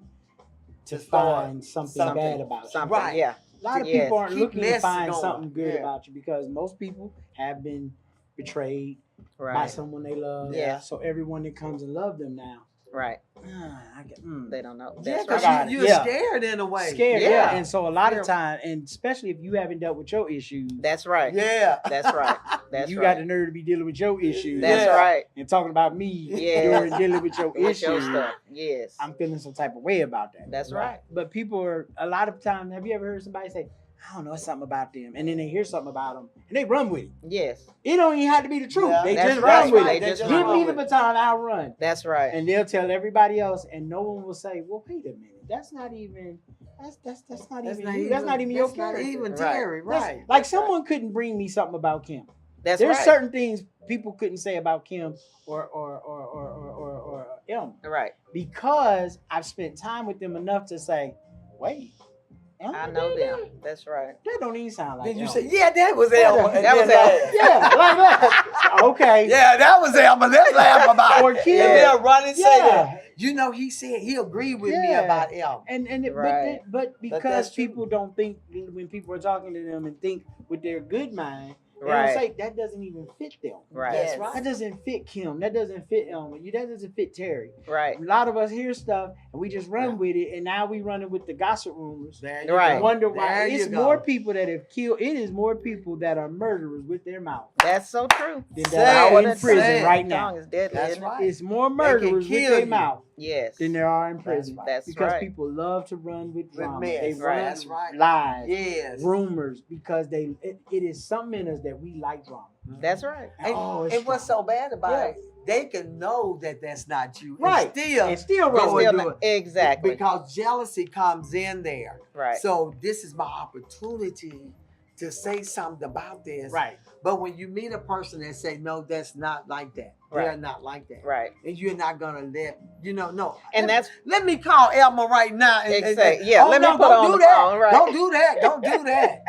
to To start find something something. bad about you. Something, Right. yeah. A lot of Yes. people aren't Keep looking to messing find going. something good Yeah. about you because most people have been betrayed by Right. someone they love. Yeah. So everyone that comes and love them now, Right. they They don't know. Yeah, That's because right. got it. you're Yeah. scared in a way. scared. Yeah. Yeah. And so a lot of Fearful. time, and especially if you haven't dealt with your issues, That's right. Yeah. That's right. That's you right. got the nerve to be dealing with your issues. That's Yeah. right. And talking about me Yeah. during dealing with your With your issues. stuff. Yes. I'm feeling some type of way about that. That's right. But people are, a lot of times, have you ever heard somebody say, I don't know, it's something about them. And then they hear something about them and they run with it. Yes. It don't even have to be the truth. Yeah, they that's just right. run with They it. just Give run me the with it. baton, I'll run. That's right. And they'll tell everybody else, and no one will say, well, wait a minute. That's not even, that's not even you. That's not even your That's not character. even Right. Terry, That's- right? Like someone couldn't bring me something about Kim. That's There's right. certain things people couldn't say about Kim or Elm Right. because I've spent time with them enough to say, wait, Elm I know did them. That's right. That don't even sound like Then you Elm. say, yeah, that was Elma. That was Elma. Yeah, like that. Okay. Yeah, that was Elma. Let's laugh about it. Or Kim. And they'll run and say Yeah. that. You know, he said he agreed with me Yeah. about Elma. And but because that's true. people don't think when people are talking to them and think with their good mind, they Right. don't say that doesn't even fit them. Right. That's Yes. right. That doesn't fit Kim. That doesn't fit Elma. That doesn't fit Terry. Right. A lot of us hear stuff and we just run Yeah. with it, and now we running with the gossip rumors. There you Right. go. Wonder why There it's you go. more people that have killed. It is more people that are murderers with their mouth That's so true. than Say that are it, in say prison it. right now. Tongue is deadly. That's isn't it? right. It's more They can murderers with kill their you. mouth Yes. than there are in prison. right. That's because right. people love to run with drama. mess. They Right. run That's right. lies, Yes. rumors, because it is something in us that we like drama. That's right. And, it's and what's drama. so bad about Yeah. it, they can know that that's not you. Right. And still Go run and with do it. it. Exactly. Because jealousy comes in there. Right. So this is my opportunity to say something about this. Right. But when you meet a person and say, no, that's not like that. They're Right. not like that. Right. And you're not gonna no. And that's Let me call Elma right now. And Exactly. Yeah, let me no, put her don't on do the that. phone, right. Don't do that. Don't do that.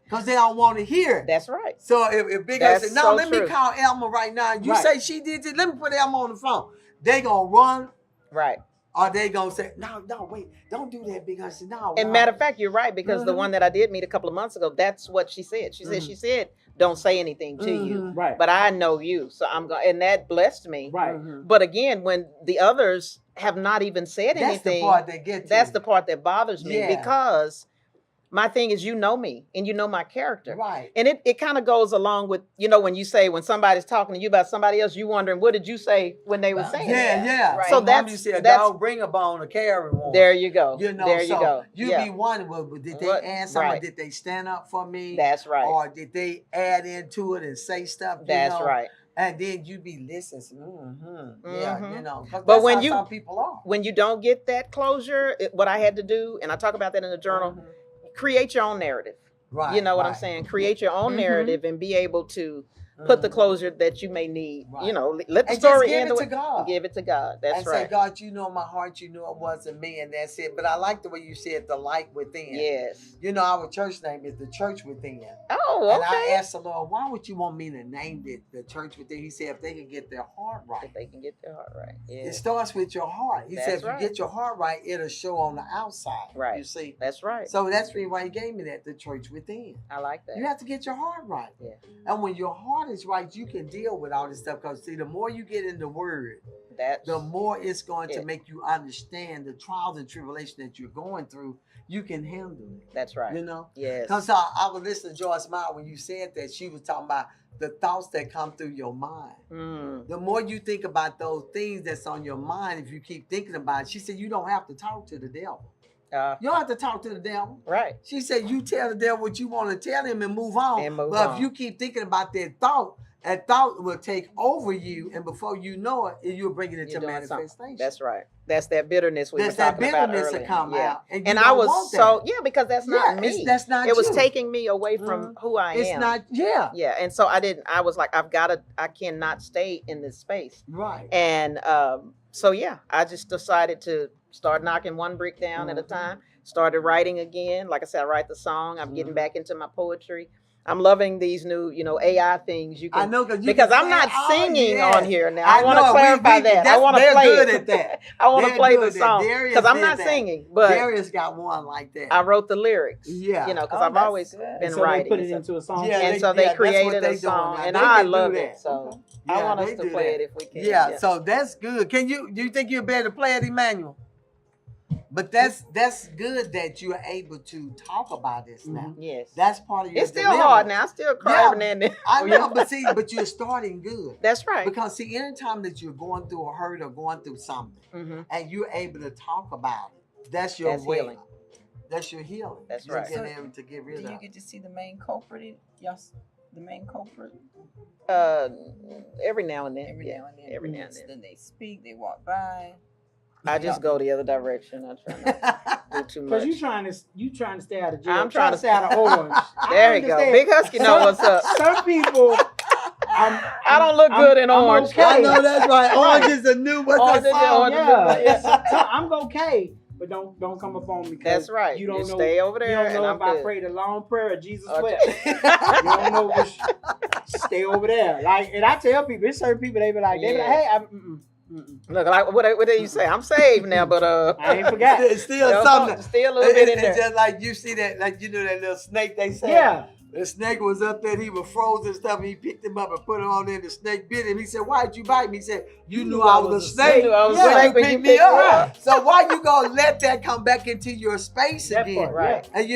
Because they don't want to hear it. that's right. So if Big Girl That's say, no, so let true. me call Elma right now. You Right. say she did this, let me put Elma on the phone. They gonna run Right. Are they gonna say, no, wait, don't do that because no. And matter of fact, you're right, because the one that I did meet a couple of months ago, that's what she said. She said, don't say anything to you. Right. But I know you. So I'm going, and that blessed me. Right. But again, when the others have not even said That's anything, the part that gets that's the part that bothers me, Yeah. because my thing is, you know me and you know my character. Right. And it kind of goes along with, when you say, when somebody's talking to you about somebody else, you wondering, what did you say when they were saying it? Yeah. Right. So So that's, you said, that's- dog, bring a bone to carry one. There you go. You know, there so you go. You Yeah. be wondering, well, did they What? ask something? Right. Did they stand up for me? That's right. Or did they add into it and say stuff? That's right. And then you be listening. Yeah, you know. But That's when how you- some people are. When you don't get that closure, what I had to do, and I talk about that in the journal, create your own narrative. Right. You know what I'm right. saying? Create your own narrative and be able to put the closure that you may need. Right. Let the And story just give end. it to God. Give it to God. That's and right. say, God, you know my heart, you knew it wasn't me, and that's it. But I like the way you said the light within. Yes. You know, our church name is the Church Within. Oh, And I okay. asked the Lord, why would you want me to name it the Church Within? He said, if they can get their heart right. If they can get their heart right. It Yes. starts with your heart. He That's said, if right. you get your heart right, it'll show on the outside. Right. You see? That's right. So that's really why he gave me that, the Church Within. I like that. You have to get your heart right. Yeah. And when your heart is right, you can deal with all this stuff. Because see, the more you get in the word, That's the more it's going to it. make you understand the trials and tribulation that you're going through. You can handle it. That's right. You know? Yes. Because I was listening to Joyce Meyer when you said that. She was talking about the thoughts that come through your mind. The more you think about those things that's on your mind, if you keep thinking about it, she said, you don't have to talk to the devil. You don't have to talk to the devil. Right. She said, you tell the devil what you want to tell him and move on. And move but on. if you keep thinking about that thought will take over you. And before you know it, you'll bring it into You're doing something. manifestation. That's right. That's that bitterness we That's were that talking about bitterness earlier. that come Yeah. out. And, And you I don't was want so, that. because that's not me. That's not It was you. taking me away from who I It's am. not, Yeah. And so I was like, I cannot stay in this space. right. And so, yeah, I just decided to start knocking one brick down at a time. Started writing again. Like I said, I write the song. I'm getting back into my poetry. I'm loving these new, AI things. You can, I know because I'm not singing on here now. I want to clarify that. I want to they're play good it. at that. I want to They're play good the at- song Darius because I'm did not that. singing, but Darius got one like that. I wrote the lyrics. Yeah. Because Oh, I've that's always good. been And so writing. they put it so- into a song. Yeah, and so they that's what created they a song, doing now. and They I can do love that. it. So Yeah, I want us they to do play that. it if we can. Yeah, so that's good. Do you think you're better to play it, Emmanuel? But that's good that you're able to talk about this now. Yes. That's part of your It's still hard deliverance. now. I still cry Yeah. every now and then. I know, but you're starting good. That's right. Because see, anytime that you're going through a hurt or going through something, and you're able to talk about it, that's your That's way. healing. That's your healing. That's You're right. getting So, able to get Do rid you of it. get to see the main culprit? The main culprit? Every now and then. Every yeah. now and then. Every now and then. Then they speak, they walk by. I just go the other direction. I try not to do too much. Because you trying to stay out of jail. I'm trying to stay out of orange. There you go. Big Husky know what's up. Some people. I don't look good in I'm orange. okay. I know that's right. Orange is a new. What's Orange that is song? orange. Yeah, I'm okay, but don't come up on me. 'Cause That's right. You don't know. stay over there. You don't and know I'm if I good. prayed a long prayer or Jesus Okay. wept. You don't know which. Stay over there. Like, and I tell people, there's certain people they be like, hey, Look, like what did you say? I'm saved now, but I ain't forgot. It's still there's something. still a little bit in It's there. just like you see that, like you know that little snake they say. Yeah. The snake was up there, he was frozen and stuff, and he picked him up and put him on there, the snake bit him. He said, why'd you bite me? He said, you knew I was a snake. You knew I was a when snake you when you picked me picked me up. up. So why you gonna let that come back into your space That again? part, Right. And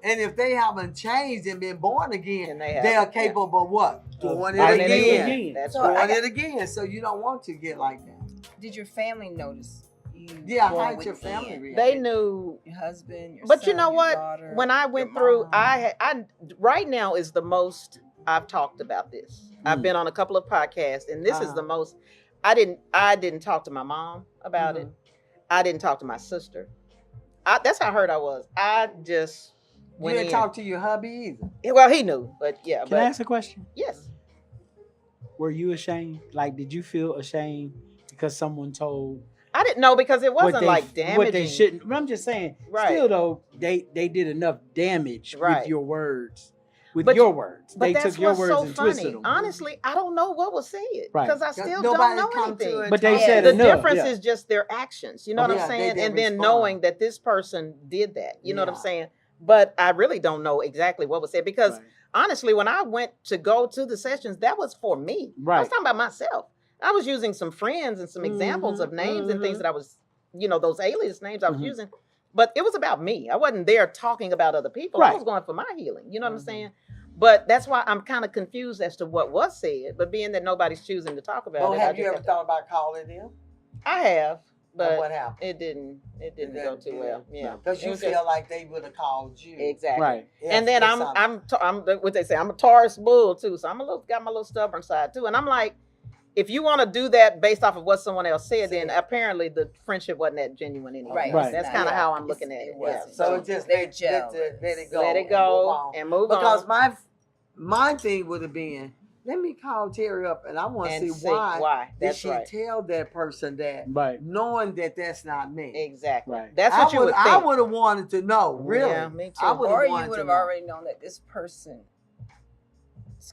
and if they haven't changed and been born again, And they they are haven't, yeah. capable of what? Doing it Doing it again. again. That's So right. Doing it again. So you don't want to get like that. Did your family notice you? Yeah, going how'd your within? family react? They knew. Your husband, your But son, you know your what? daughter, When I went your through, mom. I right now is the most I've talked about this. I've been on a couple of podcasts, and this is the most. I didn't talk to my mom about it. I didn't talk to my sister. That's how hurt I was. I just You went didn't in. talk to your hubby either. Well, he knew, but yeah. Can I but ask a question? yes, Were you ashamed? Like, did you feel ashamed because someone told I didn't know because it wasn't like damaging. what they shouldn't? But I'm just saying. Right. Still though, they did enough damage Right. with your words. with But your words. But They that's took your what's words so and funny. twisted them. Honestly, I don't know what was said Right. because I still Nobody don't know come to anything. it. But they Yeah. said The enough. difference yeah. is just their actions. You know what Yeah, I'm they saying? didn't And then respond. knowing that this person did that. You know what I'm Yeah. saying? But I really don't know exactly what was said because Right. honestly, when I went to go to the sessions, that was for me. I was Right. talking about myself. I was using some friends and some examples of names and things that I was, those alias names I was Mhm. using. But it was about me. I wasn't there talking about other people. I Right. was going for my healing. You know what I'm saying? But that's why I'm kind of confused as to what was said. But being that nobody's choosing to talk about Well, it, I have you just ever thought about calling them? I have, And but what happened? it didn't go too well. Yeah, Because It you was feel just- like they would have called you. exactly. Right. If- And then if I'm something. what they say, I'm a Taurus bull too, so got my little stubborn side too. And I'm like, if you want to do that based off of what someone else said, then apparently the friendship wasn't that genuine anymore. Right. Right. That's It's kind of not. how I'm looking at it. It Yeah. wasn't. So it just They're let it go. Let it and go move on. and move Because on. my thing would have been, let me call Terry up and I want to And see why did That's she right. tell that person that, Right. knowing that that's not me. Exactly. Right. That's what you would think. I would have wanted to know, really. Yeah, me too. I would Or have you wanted would to have know. already known that this person's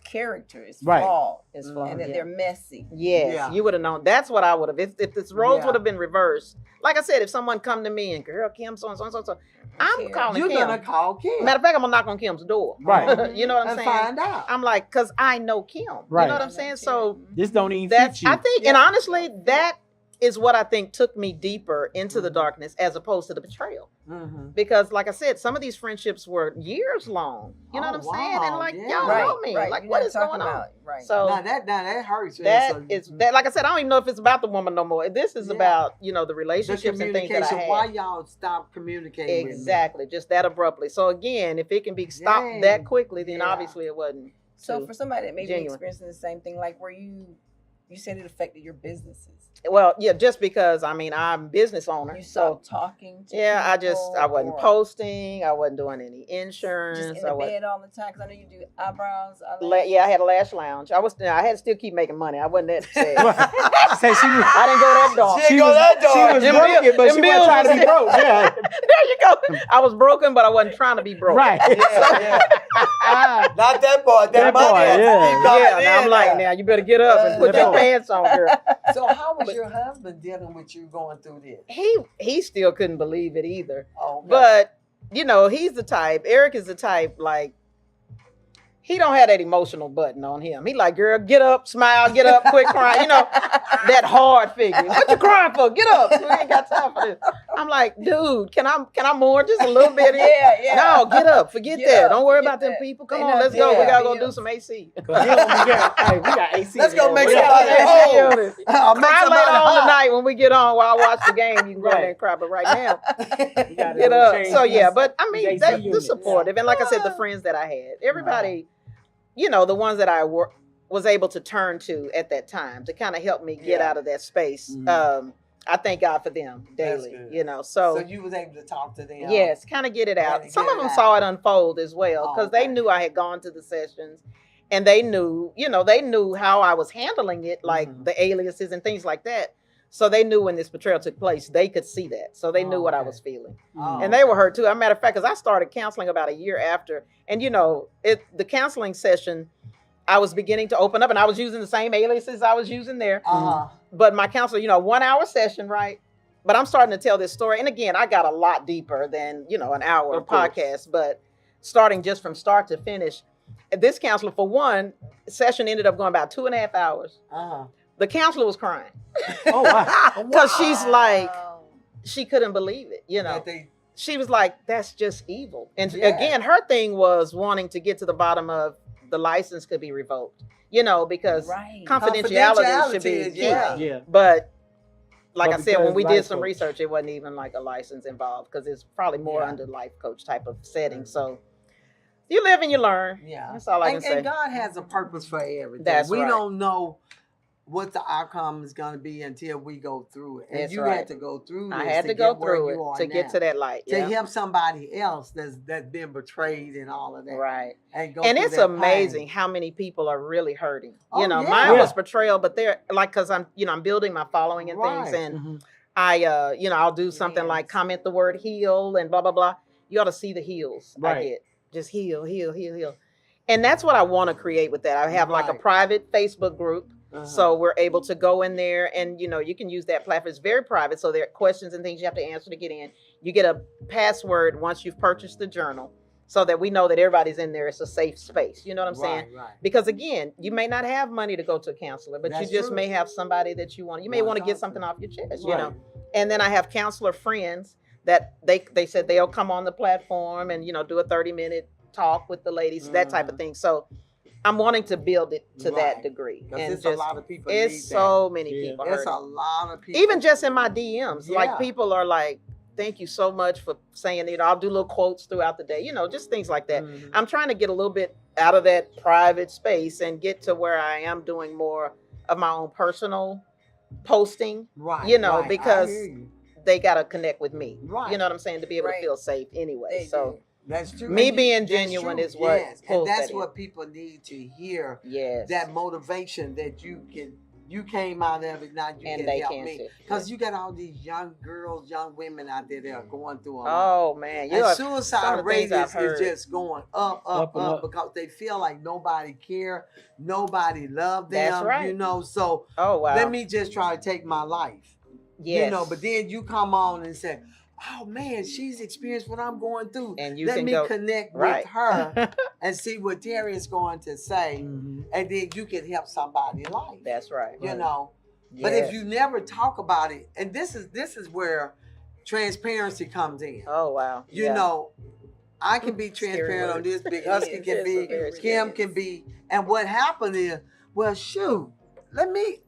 character is Right. flawed, It's Mhm. fun. and that Yeah. they're messy. Yes, Yeah. you would have known. That's what I would have. If this roles Yeah. would have been reversed, like I said, if someone come to me and girl Kim so and so and so, so I'm Kim. calling You're Kim. gonna call Kim. Matter of fact, I'm gonna knock on Kim's door. Right. You know what I'm and saying? find out. I'm like, cause I know Kim. Right. You know what I'm saying? So This don't even that's fit you. I think, and honestly, that is what I think took me deeper into the Mhm. darkness as opposed to the betrayal. Mm-hmm. Because, like I said, some of these friendships were years long. You know Oh, what I'm saying? And wow, like, yeah. y'all Right, know me. right. Like, You're what not is talking going on? about- Right. So Now that hurts. that So, is that. Like I said, I don't even know if it's about the woman no more. This is Yeah. about the the relationships and things that I communication. had. Why y'all stop communicating? Exactly, just that abruptly. So again, if it can be stopped Dang. that quickly, then Yeah. obviously it wasn't. So too for somebody that may be genuine. experiencing the same thing, like where you said it affected your businesses. Well, yeah, just because I'm a business owner, You so stopped talking to yeah, I people, wasn't or posting, I wasn't doing any insurance. just in I the wasn't. bed all the time. Because I know you do eyebrows. Yeah, I had a lash lounge. I had to still keep making money. I wasn't that sad. She said she was, I didn't go that dark. She go that she dark. was Them broken, bills- but them she bills wasn't trying to was- be broke. Yeah. There you go. I was broken, but I wasn't trying to be broke. Right. Yeah, yeah. Not that part. That, That money. part, has to yeah. keep coming Yeah, now I'm in like, now. now you better get up and put That your part. pants on, girl. So how was your husband dealing with you going through this? He still couldn't believe it either. Oh, okay. But he's the type. Eric is the type, like, he don't have that emotional button on him. He like, girl, get up, smile, get up, quit crying. That hard figure. What you crying for? Get up. We ain't got time for this. I'm like, dude, can I mourn just a little bit? Yeah. No, get up. Forget Get that. up, Don't worry forget about them that. people. Come They on, not let's go. We there. gotta go do Bills. some AC. Cause he don't be getting, hey, we got AC. Let's go in make there. somebody Yeah. whole. I'll make Cry somebody later on hot. tonight when we get on while I watch the game. You can go in there Right. and cry. But right now, We gotta get up. change So yeah, this- but I these mean, AC they're units. supportive, and like I said, the friends that I had, everybody, the ones that I was able to turn to at that time to kind of help me get Yeah. out of that space. Mhm. I thank God for them That's daily. good. So. So you was able to talk to them. Yes, kind of get it out. Get Some it of them out. saw it unfold as well Oh, because they okay. knew I had gone to the sessions, and they knew how I was handling it, like Mhm. the aliases and things like that. So they knew when this betrayal took place, they could see that. So they knew Oh, what I okay. was feeling, Oh, and they were hurt too. As a matter of fact, because I started counseling about a year after, and the counseling session, I was beginning to open up, and I was using the same aliases I was using there. Uh-huh. But my counselor, 1 hour session, right? But I'm starting to tell this story. And again, I got a lot deeper than, an hour Of course. podcast, but starting just from start to finish, this counselor, for one, session ended up going about 2.5 hours. Uh-huh. The counselor was crying. Oh, wow. Because she's like, Wow. she couldn't believe it, That they- She was like, that's just evil. And Yeah. again, her thing was wanting to get to the bottom of the license could be revoked, because Right. confidentiality should be Confidentiality, key. yeah. Yeah. But like But I said, when because we did life some coach- research, it wasn't even like a license involved because it's probably more Yeah. under life coach type of setting. Mhm. So you live and you learn. Yeah. That's all I can say. And God has a purpose for everything. That's we right. don't know what the outcome is going to be until we go through it. And That's you right. had to go through this I had to get go where through you it are to get now. to that light. To Yeah. help somebody else that's been betrayed and all of that. Right. And, go And through it's that amazing pain. how many people are really hurting. Oh, yeah. Mine was Yeah. betrayal, but they're like, cause I'm building my following and things. Right. And Mhm. I'll do something like Yes. comment the word heal and blah, blah, blah. You ought to see the heals I Right. get. Just heal, heal, heal, heal. And that's what I want to create with that. I have like a Right. private Facebook group. Uh-huh. So we're able to go in there and, you know, you can use that platform. It's very private. So there are questions and things you have to answer to get in. You get a password once you've purchased the journal so that we know that everybody's in there. It's a safe space. You know what I'm saying? Right. Because again, you may not have money to go to a counselor, but That's you just true. may have somebody that you may want to get something off your chest, you Right. know. And then I have counselor friends that they said they'll come on the platform and, you know, do a 30-minute talk with the ladies, that type of thing. So I'm wanting to build it to that degree. Because And it's just, a lot of people need it's so that. many Yeah. people It's hurting. a lot of people. Even just in my DMs, Yeah. like people are like, thank you so much for saying, you know, I'll do little quotes throughout the day, you know, just things like that. Mhm. I'm trying to get a little bit out of that private space and get to where I am doing more of my own personal posting. Right. you know, right. I because hear you. They got to connect with me. Right. You know what I'm saying? To be able Right. to feel safe anyway. They So, do. That's true. Me And being that's genuine true. is what Yes. And pulls that's that what in. people need to hear. yes. That motivation that you came out of it, now you And can they help can me. too. Because you got all these young girls, young women out there that are going through a lot. Oh, man. You And are, some suicide of the things rate I've is heard. just going up, and up. because they feel like nobody care, nobody love them. That's right. You know, so Oh, wow. let me just try to take my life. yes. You know, but then you come on and say, oh man, she's experienced what I'm going through. And you Let can me go, connect right. with her and see what Terri is going to say. Mhm. And then you can help somebody's life. That's right. You know. Yes. But if you never talk about it, and this is where transparency comes in. Oh, wow. You Yeah. know, I can be Scary transparent on word. this, Big It Husky is. can It's be, a very Kim scary. can be. And what happened is, well, shoot, let me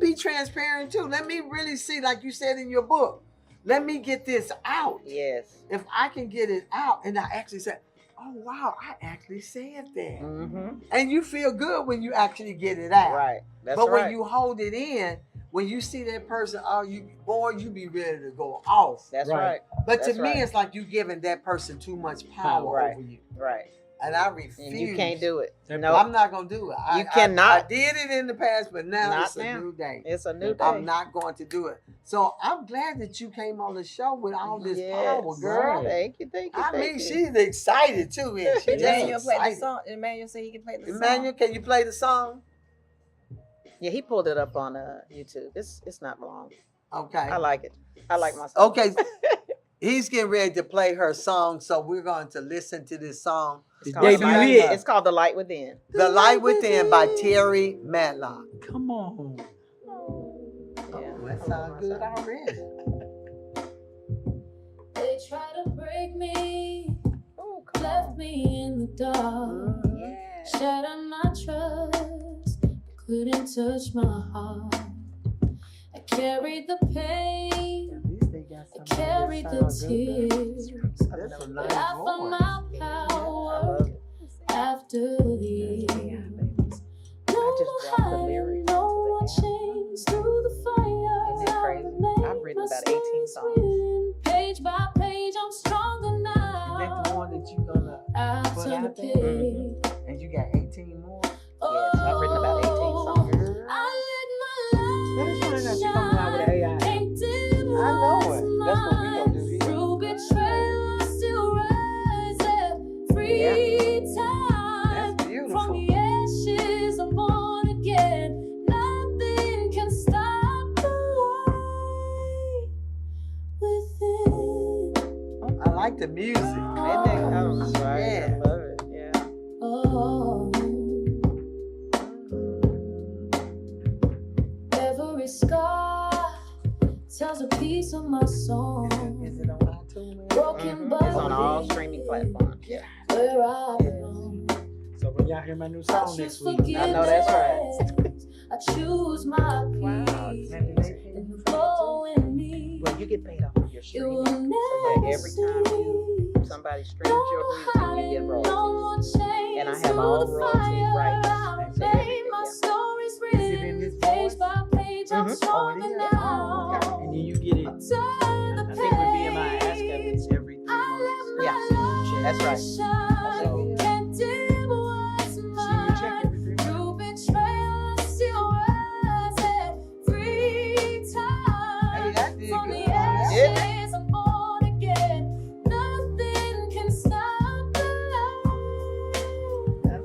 be transparent too. Let me really see, like you said in your book, let me get this out. Yes. If I can get it out, and I actually said, oh wow, I actually said that. Mm-hmm. And you feel good when you actually get it out. Right. That's But right. when you hold it in, when you see that person, you be ready to go off. That's Right. right. But to That's me, right. it's like you giving that person too much power Right. over you. Right. And I refuse. And you can't do it. That- No, I'm not gonna do it. You cannot. I did it in the past, but now Not it's a now. new day. it's a new day. I'm not going to do it. So I'm glad that you came on the show with all this power, Yes. girl. Thank you. I thank mean, you. she's excited too, isn't she? Just Emmanuel played the excited. song. Emmanuel said he can play the Emmanuel, can you play the song? Yeah, he pulled it up on YouTube. It's not long. Okay. I like it. I like my song. Okay. He's getting ready to play her song, so we're going to listen to this song. The It's called debut The Light- hit. It's called The Light Within. The Light Within by Terri Matlock. Come on. Yeah. That sounds good already. They try to break me, Oh, come left on. me in the dark, Yeah. shattered my trust, couldn't touch my heart. I carried the pain, At least they got I somebody carried that the sound good, though. tears, That's a but nice I found voice. my I power love it. after years. I just dropped the lyrics No into more the chains through the fire. Isn't it crazy? I've written about 18 songs. Page by page, I'm stronger Is that the now. one that you gonna, Out put of the out there? pit. and you got 18 more? Yes, I've written about 18 songs. Girl. I let my That's light fine that you shine. coming out with AI. Ain't dim I know it. what's That's what we gonna do mine. here. Through betrayal, I still rise every time. That's beautiful. From the ashes, I'm born again. Nothing can stop the light within. I like the music. Isn't that cool? Right. Yeah. I love it. Yeah. Oh. Every scar tells a piece of my soul. Is it on iTunes? Broken It's on all body, streaming platforms. Yeah. where I belong. So when y'all hear my new I song choose next week, forgiveness. I know that's right. I choose my Wow. peace. Maybe they can And use the flow in me. Well, you get paid off of your You will streaming. So never that every time see. somebody streams your music, you get royalties. royalties. And I have all royalty rights. So everything, My yeah. story's Is it in written this page voice? by page. I'm Mhm. stronger Oh, it is? now. Oh, and then you get it. Turn I the think with BMI Ask page. it's every 3 months. Yeah, that's right. Shine. Can't dim what's See your check mine. every 3 months. Through betrayal, I still rise every time. Hey, that did From good. the ashes, I'm born again. Nothing can stop the light.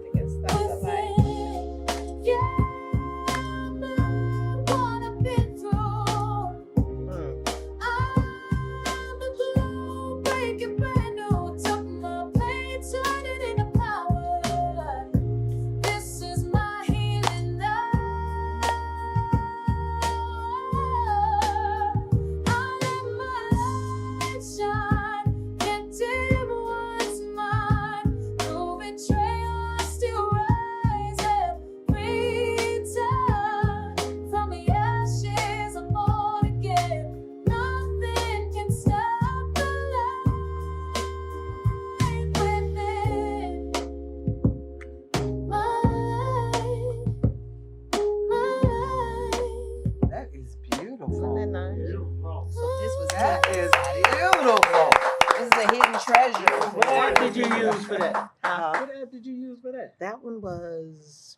use for that? Uh, What app did you use for that? that one was.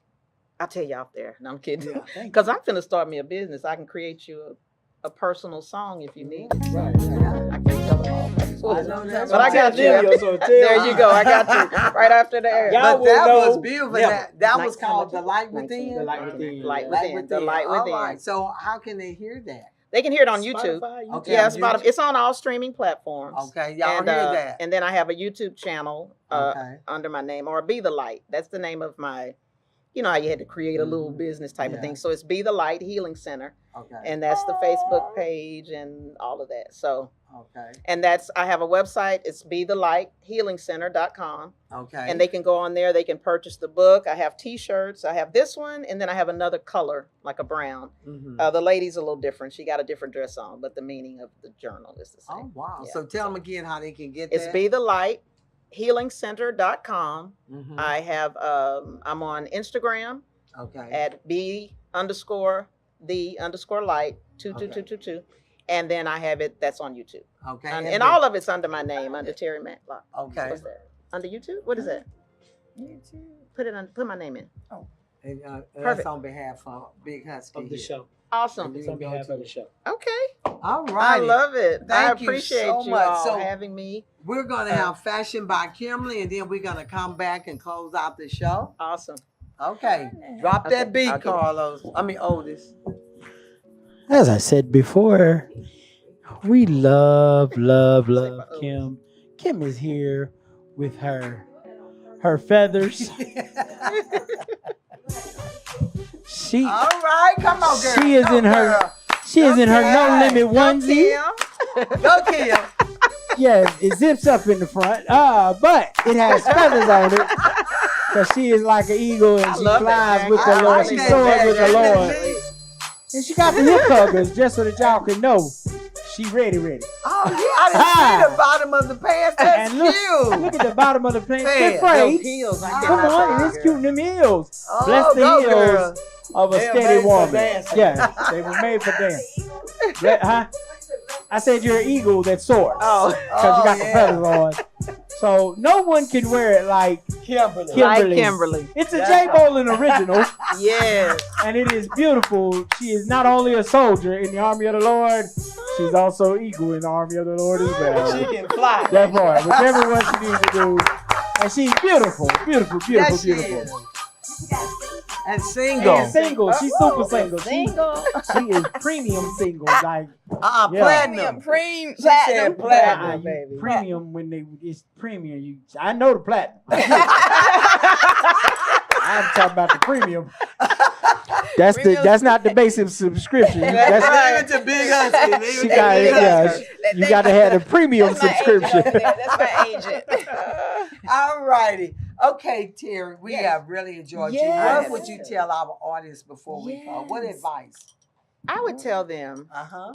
I'll tell you off there. No, I'm kidding. Yeah, thank you. Because I'm finna start me a business. I can create you a personal song if you need it. Right. I can't tell them all. I know that. But I got you. So There you go. I got you. Right after the air. Y'all But will that was know. beautiful. Yeah. That was 19 called The Light 19. Within. The Light Within. Light yeah. Within. The Light All Within. right. So how can they hear that? They can hear it on YouTube. Spotify, Okay. Yeah, on Spotify. YouTube. It's on all streaming platforms. Okay, y'all and, hear that? And then I have a YouTube channel Okay. under my name, or Be the Light. That's the name of my, you know how you had to create a little business type of Yeah. thing. So it's Be the Light Healing Center. Okay. And that's the Facebook page and all of that. So, Okay. and that's, I have a website. It's BeTheLightHealingCenter.com. Okay. And they can go on there. They can purchase the book. I have T-shirts. I have this one, and then I have another color, like a brown. Mhm. The lady's a little different. She got a different dress on, but the meaning of the journal is the Oh same. wow! Yeah, So tell them again how they can get It's that. BeTheLightHealingCenter.com. Mhm. I have I'm on Instagram Okay. at B_the_light 22222, and then I have it that's on YouTube. Okay. And all of it's under my name, under Terri Matlock. Okay. What's that? Under YouTube? What is that? Put my name in. And, that's Perfect. on behalf of Big Husky Of the here. show. Awesome. It's on behalf of the show. Okay. All I right. love it. I Thank you appreciate so you much. all So- having me. We're gonna have Fashion by Kimberly, and then we're gonna come back and close out the show. Awesome. Okay. Drop Okay, that beat, I'll get it. Carlos. I mean, Otis. As I said before, we love Kim. Kim is here with her feathers. She All right, come on, girl. She is Go, in her- girl. she is in her no limit Go, onesie. Kim. Go, Kim. Yeah, it zips up in the front. But it has feathers on it. Cause she is like an eagle and she love that flies jacket. with the I Lord. like She that soars with the jacket. Lord. And she got the hip huggers just so that y'all can know she ready. Oh, yeah, I didn't see the bottom of the pants. That's And look cute. at the bottom of the pants. Man, They're Those frayed. heels. I Come cannot on, take it's it, cute in them heels. Oh, Bless the go, heels girl. of a They are steady made for woman. dancing. Yeah, they were made for dance. Huh? I said you're an eagle that soars. Oh. Because you got the feathers on. So no one can wear it like Kimberly. Like Kimberly. Kimberly. It's a J Bolin original, Yes. and it is beautiful. She is not only a soldier in the army of the Lord, she's also eagle in the army of the Lord as well. She can fly. That part, whichever one she needs to do. And she's beautiful. Yes, she Beautiful. is. And single. And single. She's super single. Single. She is premium single. Like Yeah. Platinum. Premium. She said platinum. baby. premium when it's premium. I know the platinum. I'm talking about the premium. That's not the basic subscription. That's Leave it to Big Husky. Leave she it to got Big Husky. you got to have the premium subscription. That's my agent. All righty. Okay, Terri, we have really enjoyed you. Yes. What would you tell our audience before we call? What Yes. advice? I would tell them Uh-huh.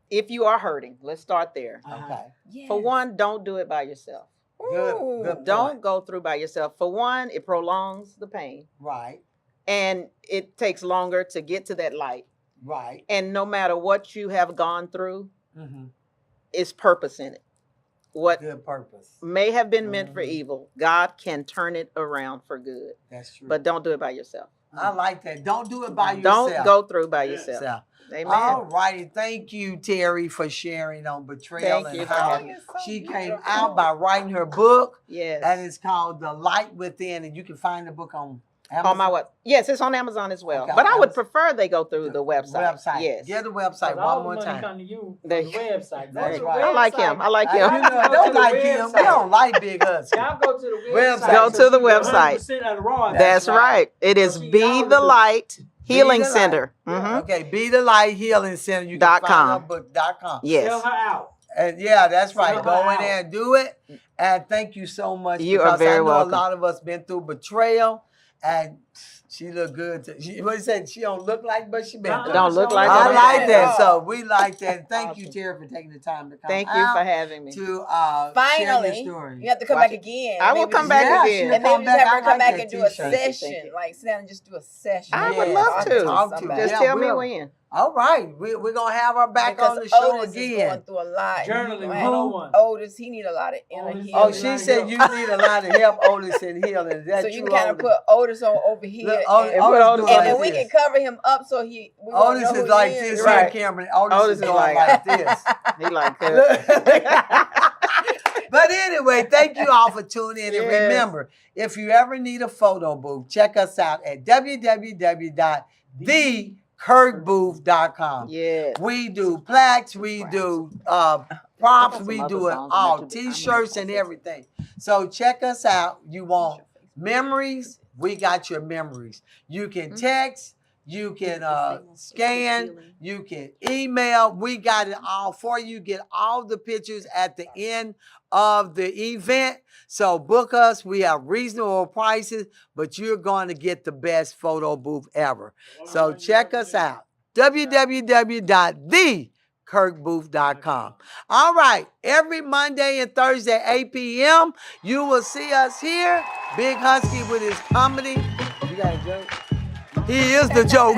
if you are hurting, let's start there. Okay. For one, don't do it by yourself. Good Don't point. go through by yourself. For one, it prolongs the pain Right. and it takes longer to get to that light. Right. And no matter what you have gone through, Mm-hmm. it's purpose in it. What Good purpose. may have been meant for Mhm. evil, God can turn it around for good. That's true. But don't do it by yourself. I like that. Don't do it by yourself. Don't go through by yourself. yourself. Amen. All righty. Thank you, Terri, for sharing on betrayal Thank you and for how having me. she came out by writing her book. Yes. And it's called The Light Within. And you can find the book on Amazon. on my web. Yes, it's on Amazon as well. Okay, but I would Amazon. prefer they go through the website. Yes. Get the website one more time. Come to you from They- the website. That's Go to right. the I like him. website. I like Hey, him. you know, I don't like him. We don't like Big Husky. Y'all go to the Website. website. Go to the she get website. 100% of the raw. That's right. It is So she Be y'all the do- Light Healing Be the Center. Light. Mhm. Okay, Be the Light Healing Center. You can Dot find com. her book.com. Yes. Sell her out. And yeah, that's right. Sell Go her in there and do it. And thank you so much. You are because very I know welcome. a lot of us been through betrayal. And She look good. What you say? She don't look like, but she been. Don't look like I it. like that. Oh. So we like that. Thank you, Terry, for taking the time to come. Thank you out for having me. to share Finally, your story. you have to come Watch back it. again. I will Maybe come just- back Yeah, again. she'll And maybe come just have back. her I come like back that and do a t-shirt. Thank you. session. Like sit down and just do a session. I would Yes, love Talk to. talk to somebody. Just Yeah, tell me we'll- when. All right, we're gonna have her back Because on the show Otis is again. going through a lot. Journaling He- 101. Otis, he need a lot of inner Otis- healing. Oh, she said you need a lot of help, Otis, in healing. Is that So you true, can kind of Otis? put Otis on over here, Look, and, and put Otis do and then like we this. can cover him up so we won't Otis know who is like he this, is. right, Right. Cameron? Otis is going like- like this. He like But anyway, thank you all for tuning in. And Yes. remember, if you ever need a photo booth, check us out at www.thekirkbooth.com. Yes. We do plaques, we do props, some we other do it songs all, that you do. t-shirts and everything. So check us out. You want memories? We got your memories. You can text, you can scan, you can email. We got it all for you. Get all the pictures at the end of the event. So book us. We have reasonable prices, but you're going to get the best photo booth ever. So check us out. www.thekirkbooth.com. All right. Every Monday and Thursday at 8 p.m., you will see us here. Big Husky with his comedy. You got a joke? He is the joke.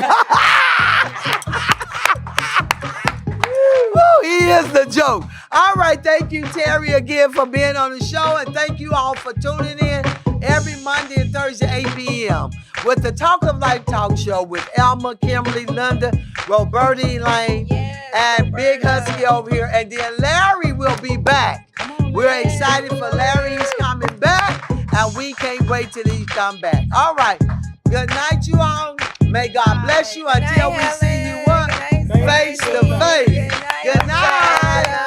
Woo, he is the joke. All right. Thank you, Terry, again for being on the show. And thank you all for tuning in every Monday and Thursday, 8 p.m. with the Talk of Life Talk Show with Elma, Kimberly, Linda, Roberta Elaine, and Big Husky over here. And then Larry will be back. We're excited for Larry. He's coming back. And we can't wait till he come back. All right. Good night, you all. May God bless you until we see you what? Face to face. Good night.